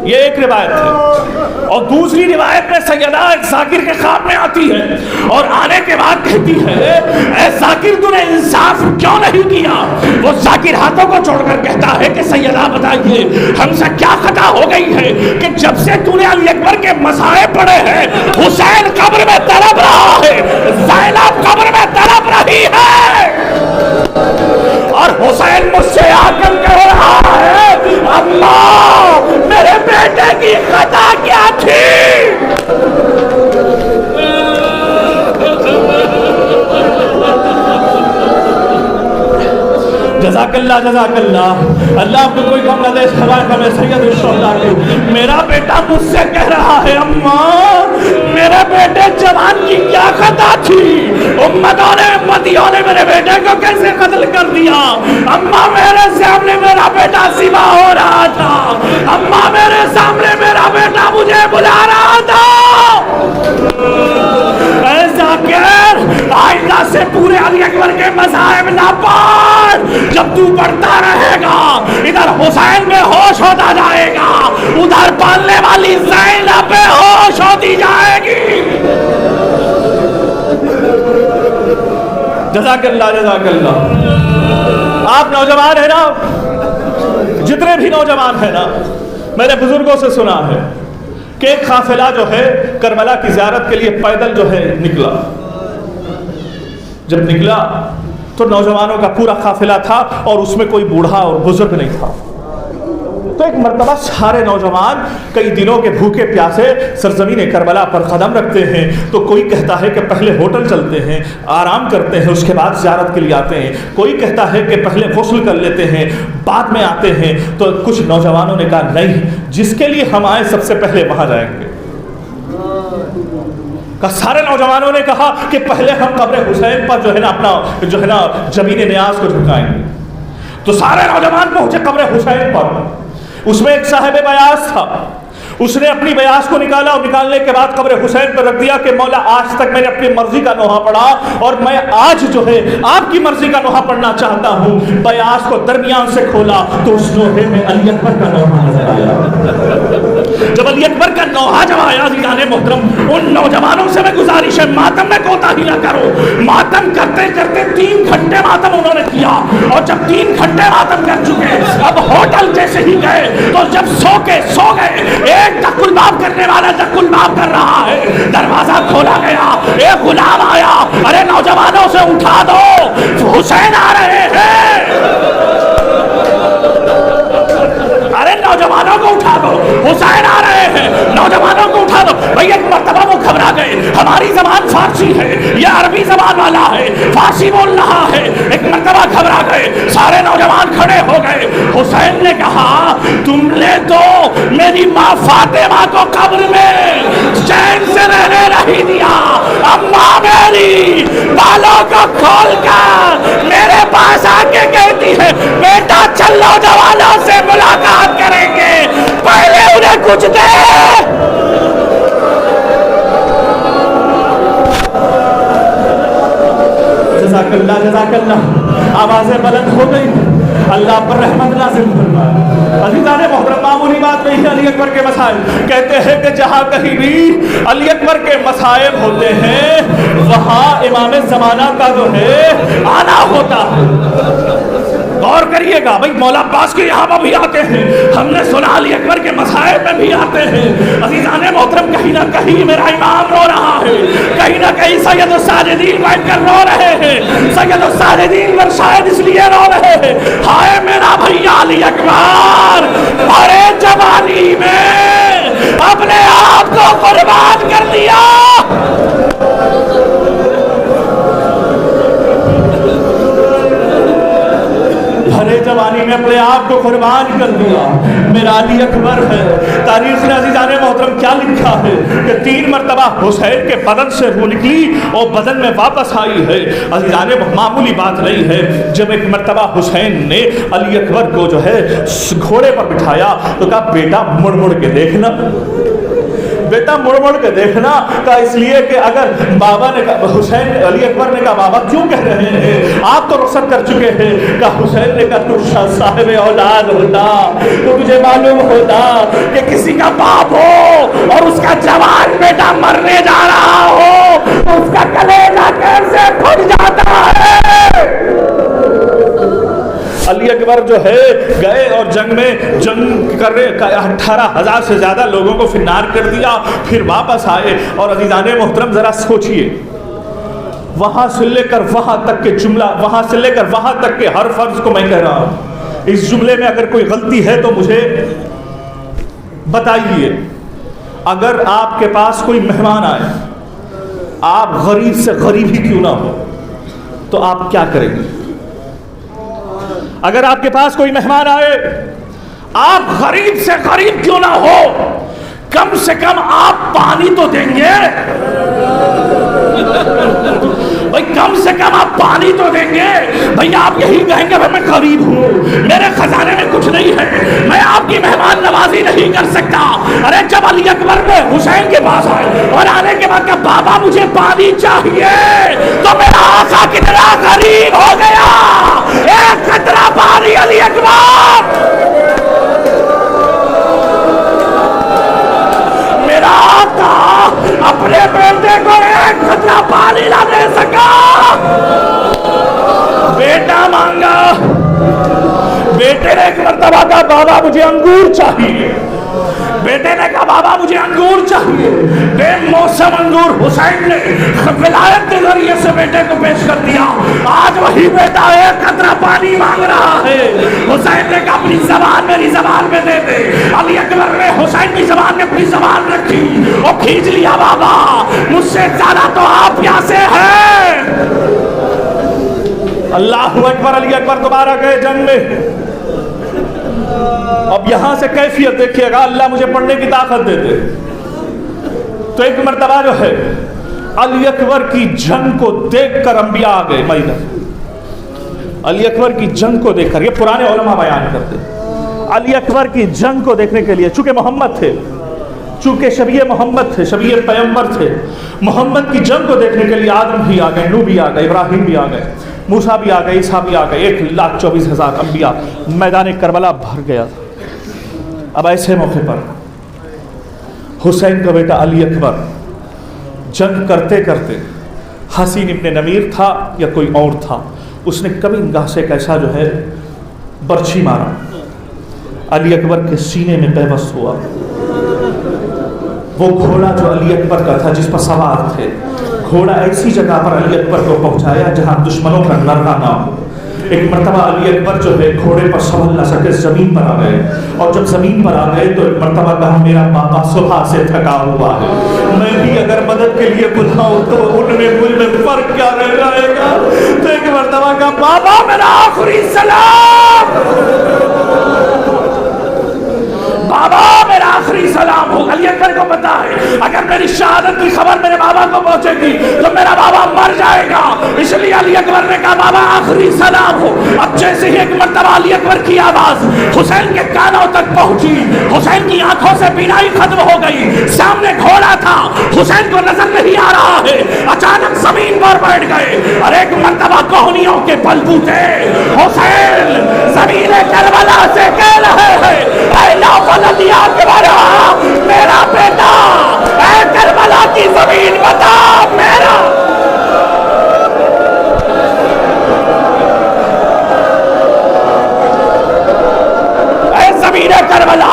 یہ ایک روایت ہے، اور دوسری روایت میں سیدہ ایک ذاکر کے خواب میں آتی ہے اور آنے کے بعد کہتی ہے اے ذاکر تو نے انصاف کیوں نہیں کیا؟ وہ ذاکر ہاتھوں کو چھوڑ کر کہتا ہے کہ سیدہ بتائیے ہم سے کیا خطا ہو گئی ہے کہ جب سے تو نے علی اکبر کے مصائب پڑھے ہیں حسین قبر میں تڑپ رہا ہے، زینب قبر میں تڑپ رہی ہے، اور حسین مجھ سے آ کر کہہ رہا ہے اللہ میرے بیٹے کی خطا کیا تھی؟ جزاک اللہ جزاک اللہ، اللہ آپ کو کوئی غم نہ دے سوائے غم سید الشہداء کے۔ میرا بیٹا مجھ سے کہہ رہا ہے اماں میرے بیٹے جوان کی کیا خطا تھی، امتیوں نے میرے بیٹے کو کیسے قتل کر دیا؟ اماں میرے سامنے میرا بیٹا ذبح ہو رہا تھا، اماں میرے سامنے میرا بیٹا مجھے بلا رہا تھا۔ اے ذاکر آئندہ سے پورے علی اکبر کے مصائب نہ پڑھ، جب تو پڑھتا رہے گا ادھر حسین بے ہوش ہوتا جائے گا، ادھر پالنے والی زینب بے ہوش ہوتی جائے گی۔ جزاک اللہ جزاک اللہ۔ آپ نوجوان ہیں نا، جتنے بھی نوجوان ہیں نا، میں نے بزرگوں سے سنا ہے کہ ایک قافلہ جو ہے کربلا کی زیارت کے لیے پیدل جو ہے نکلا، جب نکلا تو نوجوانوں کا پورا قافلہ تھا اور اس میں کوئی بوڑھا اور بزرگ نہیں تھا۔ تو ایک مرتبہ سارے نوجوان کئی دنوں کے بھوکے پیاسے سرزمین کربلا پر قدم رکھتے ہیں، تو کوئی کہتا ہے کہ پہلے ہوٹل چلتے ہیں، آرام کرتے ہیں، اس کے بعد زیارت کے لیے آتے ہیں، کوئی کہتا ہے کہ پہلے غسل کر لیتے ہیں بعد میں آتے ہیں۔ تو کچھ نوجوانوں نے کہا نہیں، جس کے لیے ہم آئے سب سے پہلے وہاں جائیں گے۔ سارے نوجوانوں نے کہا کہ پہلے ہم قبر حسین پر جو ہے نا جبین نیاز کو جھکائیں گے۔ تو سارے نوجوان پہنچے قبر حسین پر، اس میں ایک صاحب بیاس تھا، اس نے اپنی بیاس کو نکالا اور نکالنے کے بعد قبر حسین پر رکھ دیا کہ مولا آج تک میں نے اپنی مرضی کا نوحہ پڑھا اور میں آج جو ہے آپ کی مرضی کا نوحہ پڑھنا چاہتا ہوں۔ بیاس کو درمیان سے کھولا تو اس نوحے میں علی اکبر کا نوحہ نظر آیا۔ جب علی اکبر کا نوحہ جب آیا عزیزان محترم، ان نوجوانوں سے میں گزارش ہے ماتم میں کوتاہی نہ کرو. ماتم کرتے کرتے 3 گھنٹے ماتم انہوں نے کیا، اور جب 3 گھنٹے ماتم کر چکے اب ہوٹل جیسے ہی گئے تو جب سو گئے ایک ٹک الباب کرنے والا ٹک الباب کر رہا ہے، دروازہ کھولا گیا، ایک غلام آیا، ارے نوجوانوں سے اٹھا دو حسین آ رہے ہیں، ارے نوجوانوں کو اٹھا دو حسین آ رہے ہیں، نوجوانوں کو اٹھا دو. بھئی ایک مرتبہ وہ گھبرا گئے، ہماری زبان فارسی ہے، یہ عربی زبان والا ہے، فارسی بول رہا ہے. ایک مرتبہ گھبرا گئے، سارے نوجوان کھڑے ہو گئے. حسین نے کہا تم نے تو میری ماں فاطمہ کو قبر میں چین سے رہنے نہیں دیا، اماں میری بالوں کو کھول کر میرے پاس آ کے کہتی ہے بیٹا چل نوجوانوں سے ملاقات کریں گے، پہلے انہیں کچھ دے. جزاک اللہ جزاک اللہ. آوازیں بلند ہو گئی، اللہ پر رحمت نازل فرمائے. عزیزان محترم معمولی بات نہیں ہے. علی اکبر کے مسائل کہتے ہیں کہ جہاں کہیں بھی علی اکبر کے مسائل ہوتے ہیں وہاں امام زمانہ کا جو ہے آنا ہوتا ہے. غور کریے گا بھئی مولا عباس کے یہاں پر بھی آتے ہیں، ہم نے سنا علی اکبر کے مسائل میں بھی آتے ہیں. عزیزان محترم کہیں نہ کہیں میرا امام رو رہا ہے، کہیں نہ کہیں سید الساجدین بیٹھ کر رو رہے ہیں. سید الساجدین پر شاید اس لیے رو رہے ہیں ہائے میرا بھیا علی اکبر بڑے جوانی میں اپنے آپ کو قربان کر دیا. بھرے جوانی میں اپنے آپ کو قربان کر دیا میرا علی اکبر ہے. تاریخ نے عزیزان محترم کیا لکھا ہے کہ 3 مرتبہ حسین کے بدن سے روح نکلی اور بدن میں واپس آئی ہے. عزیزان معمولی بات نہیں ہے. جب ایک مرتبہ حسین نے علی اکبر کو جو ہے گھوڑے پر بٹھایا تو کہا بیٹا مڑ مڑ کے دیکھنا، بیٹا مڑ مڑ کے دیکھنا. کہا اس لیے کہ اگر بابا نے کہا، حسین علی اکبر نے کہا بابا کیوں کہہ رہے ہیں، آپ تو رخصت کر چکے ہیں. کہا حسین نے کہا تو صاحب اولاد ہوتا تو تجھے معلوم ہوتا کہ کسی کا باپ ہو اور اس کا جوان بیٹا مرنے جا رہا ہو اس کا کلیجہ کیسے پھٹ جاتا ہے. علی اکبر جو ہے گئے اور جنگ میں جنگ کر رہے 18,000 سے زیادہ لوگوں کو فنار کر دیا، پھر واپس آئے. اور عزیزان محترم ذرا سوچئے وہاں سے لے کر وہاں تک کے جملہ، وہاں سے لے کر وہاں تک کے ہر فرض کو میں کہہ رہا ہوں. اس جملے میں اگر کوئی غلطی ہے تو مجھے بتائیے. اگر آپ کے پاس کوئی مہمان آئے، آپ غریب سے غریب ہی کیوں نہ ہو، تو آپ کیا کریں گے؟ اگر آپ کے پاس کوئی مہمان آئے، آپ غریب سے غریب کیوں نہ ہو، کم سے کم آپ پانی تو دیں گے. بھائی کم سے کم آپ پانی تو دیں گے. بھائی آپ یہی کہیں گے میں غریب ہوں، میرے خزانے میں کچھ نہیں ہے، میں آپ کی مہمان نوازی نہیں کر سکتا. ارے جب علی اکبر نے حسین کے پاس آئے اور آنے کے بعد کہا بابا مجھے پانی چاہیے، تو میرا آقا کتنا غریب ہو گیا. ایک قطرہ پانی علی اکبر، میرا آقا اپنے بیٹے کو ایک قطرہ پانی نہ دے سکا. بیٹا مانگا، بیٹے نے ایک مرتبہ کہا بابا مجھے انگور چاہیے. بیٹے نے کہا بابا مجھے انگور چاہیے. بے موسم انگور حسین نے ولایت کے ذریعے سے بیٹے کو پیش کر دیا. آج وہی بیٹا ایک قطرہ پانی مانگ رہا ہے. حسین نے کہا اپنی زبان میری زبان میں دے دے. علی اکبر نے حسین کی زبان میں اپنی زبان رکھی اور کھینچ لیا. بابا مجھ سے زیادہ تو آپ پیاسے ہیں. اللہ اکبر. علی اکبر دوبارہ گئے جنگ میں. اب یہاں سے کیفیت دیکھیے گا، اللہ مجھے پڑھنے کی طاقت دیتے. تو ایک مرتبہ جو ہے علی اکبر کی جنگ کو دیکھ کر انبیاء آ گئے میدان. علی اکبر کی جنگ کو دیکھ کر، یہ پرانے علماء بیان کرتے، علی اکبر کی جنگ کو دیکھنے کے لیے، چونکہ محمد تھے، چونکہ شبیہ محمد تھے، شبیہ پیغمبر تھے، محمد کی جنگ کو دیکھنے کے لیے آدم بھی آ گئے، نوح بھی آ گئے، ابراہیم بھی آ گئے، موسیٰ بھی آ گئے، عیسیٰ بھی آ گئے. 1,24,000 انبیاء. میدان کربلا بھر گیا. اب ایسے موقع پر حسین کا بیٹا علی اکبر جنگ کرتے کرتے حسین ابن نمیر تھا یا کوئی اور تھا، اس نے کبھی نگاہ سے کیسا جو ہے برچھی مارا، علی اکبر کے سینے میں پیوست ہوا۔ وہ گھوڑا جو علی اکبر کا تھا جس پر سوار تھے، گھوڑا ایسی جگہ پر علی اکبر کو پہنچایا جہاں دشمنوں کا نرغہ نہ ہو۔ ایک مرتبہ علی اکبر جو ہے گھوڑے پر سنبھل نہ سکے، زمین پر آ گئے، اور جب زمین پر آ گئے تو ایک مرتبہ کہا میرا بابا صبح سے تھکا ہوا ہے، میں بھی اگر مدد کے لیے بلاؤں تو ان میں مجھ میں فرق کیا رہ جائے گا؟ تو ایک مرتبہ کہا بابا میرا آخری سلام، بابا میرا آخری سلام ہو۔ علی اکبر کو پتا ہے اگر میری شہادت کی خبر میرے بابا کو پہنچے گی تو میرا بابا مر جائے گا، اس لیے علی اکبر نے کہا بابا آخری سلام ہو۔ اب جیسے ہی ایک مرتبہ علی اکبر کی آواز حسین کے کانوں تک پہنچی، حسین کی آنکھوں سے بینائی ختم ہو گئی، سامنے گھوڑا تھا، حسین کو نظر نہیں آ رہا ہے، اچانک زمین پر بیٹھ گئے اور ایک مرتبہ کوہنیوں کے پل بوتے حسین زمین کربلا سے کہہ رہے ہیں اے نوفل میرا بیٹا، اے کربلا کی زمین بتا میرا اے زمین کربلا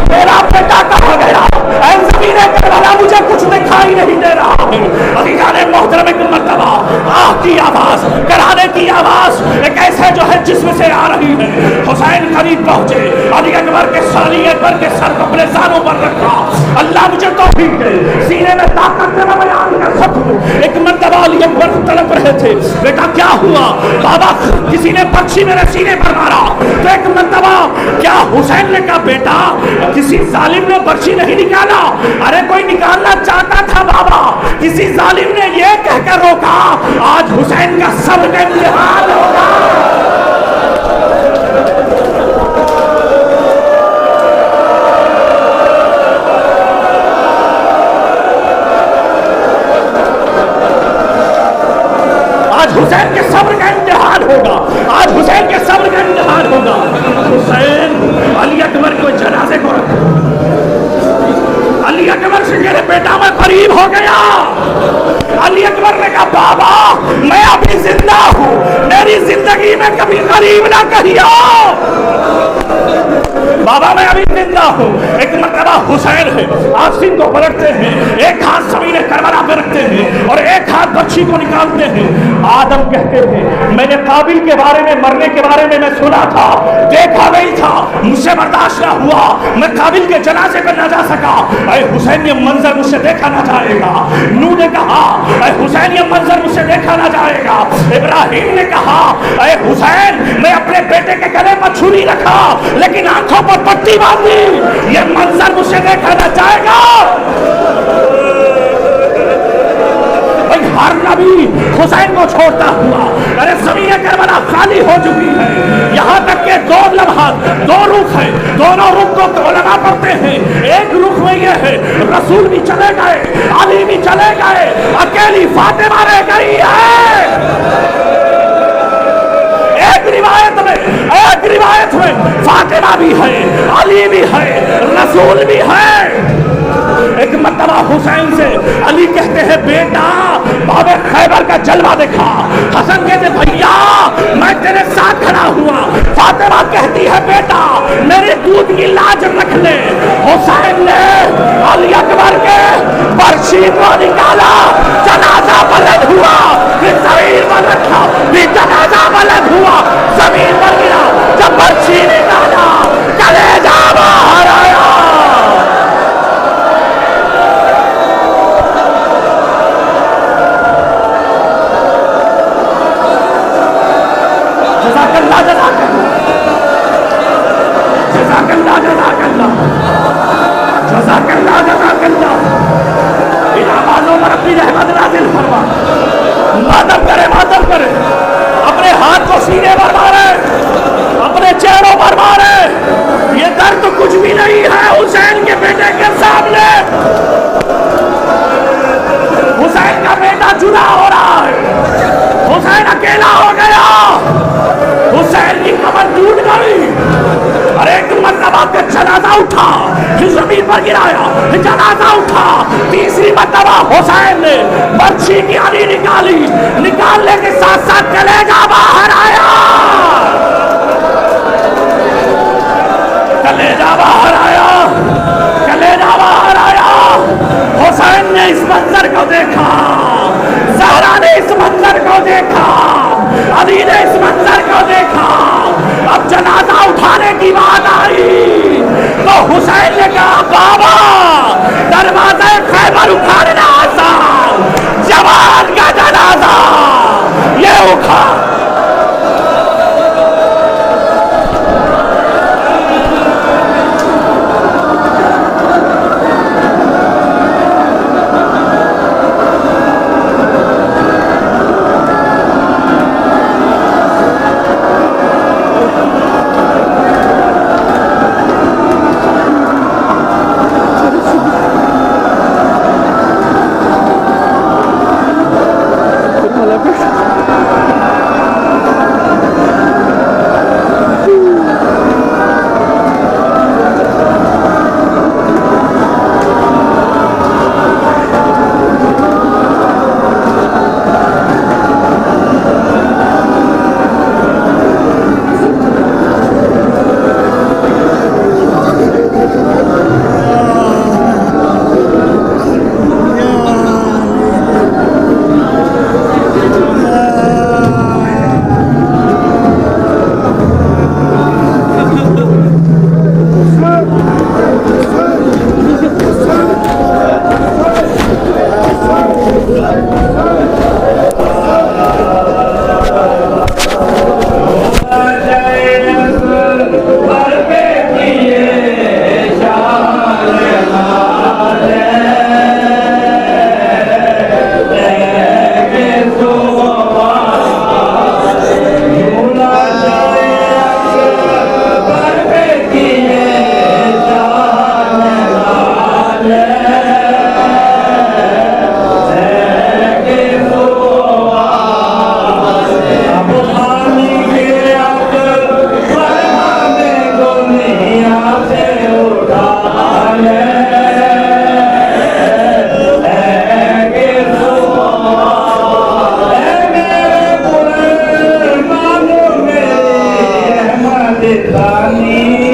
میرا بیٹا کہاں گیا؟ اے زمین کربلا مجھے کچھ دکھائی نہیں دے رہا ہے۔ علی جان محترم ایک مرتبہ آہ کی آواز، کرانے کی آواز ایک ایسے جو ہے جسم سے آ رہی ہے۔ حسین قریب پہنچے، علی اکبر کے علی اکبر کے سر کو اپنے سانوں پر رکھا، اللہ مجھے توفیق دے سینے میں طاقت دے میں بیان کر سکوں۔ ایک مرتبہ علی اکبر تڑپ رہے تھے، بیٹا کیا ہوا؟ بابا کسی نے پرچھی میرے سینے پر مارا۔ تو ایک مرتبہ کیا حسین نے کہا بیٹا کسی ظالم نے برچھی نہیں نکالا؟ ارے کوئی نکالنا چاہتا تھا بابا، کسی ظالم نے یہ کہہ کر روکا آج حسین کا صبر کا امتحان ہوگا۔ آج حسین کے صبر کا امتحان ہوگا، آج حسین کے صبر کا امتحان ہوگا۔ حسین علی اکبر کو جنازے کو رکھا، علی اکبر سے کہہ رہے بیٹا میں قریب ہو گیا۔ علی اکبر نے کہا بابا میں ابھی زندہ ہوں، میری زندگی میں کبھی غریب نہ کہیو، بابا میں ابھی زندہ ہوں۔ ایک مرتبہ حسین ہے آستین کو پلٹتے ہیں، ایک ہاتھ زمین کربلا پہ رکھتے ہیں اور ایک ہاتھ بچی کو نکالتے ہیں۔ آدم کہتے ہیں میں نے قابل کے بارے میں مرنے کے بارے میں سنا تھا، دیکھا نہیں تھا، مجھ سے برداشت نہ ہوا، میں قابل کے جنازے پہ نہ جا سکا۔ اے حسین یہ منظر مجھ سے دیکھا نہ جائے گا۔ نوح نے کہا اے حسین یہ منظر مجھ سے دیکھا نہ جائے گا۔ ابراہیم نے کہا اے حسین میں اپنے بیٹے کے گلے پر چھری رکھا لیکن آنکھوں پر پٹی باندھی، یہ منظر مجھ سے دیکھا نہ جائے گا۔ ہر نبی حسین کو چھوڑتا ہوا، ارے زمین کربلا خالی ہو چکی ہے، یہاں تک کہ دو لمحات، دو رخ ہیں، دونوں رخ کو علماء پڑھتے ہیں۔ ایک رخ میں یہ ہے رسول بھی چلے گئے، علی بھی چلے گئے، اکیلی فاطمہ رہ گئی ہے۔ ایک روایت میں فاطمہ بھی ہے، علی بھی ہے، رسول بھی ہے۔ ایک مرتبہ حسین سے علی کہتے ہیں بیٹا باب خیبر کا جلوہ دیکھا۔ حسن کہتے بھیا میں تیرے ساتھ کھڑا ہوا۔ فاطمہ کہتی ہے بیٹا میرے دودھ کی لاج رکھ لے۔ حسین نے علی اکبر کے برچھی کو نکالا، جنازہ بلند ہوا، پھر زمین پر رکھا، پھر جنازہ بلند ہوا، زمین پر گرا، جب برچھی نکالا کلیجہ باہر آیا۔ جزاک اللہ جزاک اللہ جزاک اللہ جزاک اللہ جزاک اللہ۔ ان اعمالوں پر اپنی رحمت نازل فرما، ماتم کرے ماتم کرے، اپنے ہاتھ کو سینے پر مارے، اپنے چہروں پر مارے۔ یہ درد کچھ بھی نہیں ہے حسین کے بیٹے کے سامنے۔ حسین کا بیٹا جدا ہو رہا ہے، حسین اکیلا ہو گیا، حسین کی کمر ٹوٹ گئی اور ایک مرتبہ کے چلا جنازہ اٹھا پھر زمین پر گرایا پھر جنازہ اٹھا تیسری مرتبہ حسین نے برچھی کی علی نکالی نکالنے کے ساتھ ساتھ کلیجہ باہر آیا کلیجہ باہر آیا کلیجہ باہر آیا حسین نے اس منظر کو دیکھا زہرا نے اس منظر کو دیکھا علی نے اس منظر کو دیکھا اب جنازہ اٹھانے کی بات آئی تو حسین نے کہا بابا دروازہ خیبر اکھاڑنا آسان جوان کا جنازہ یہ اکھاڑ Dani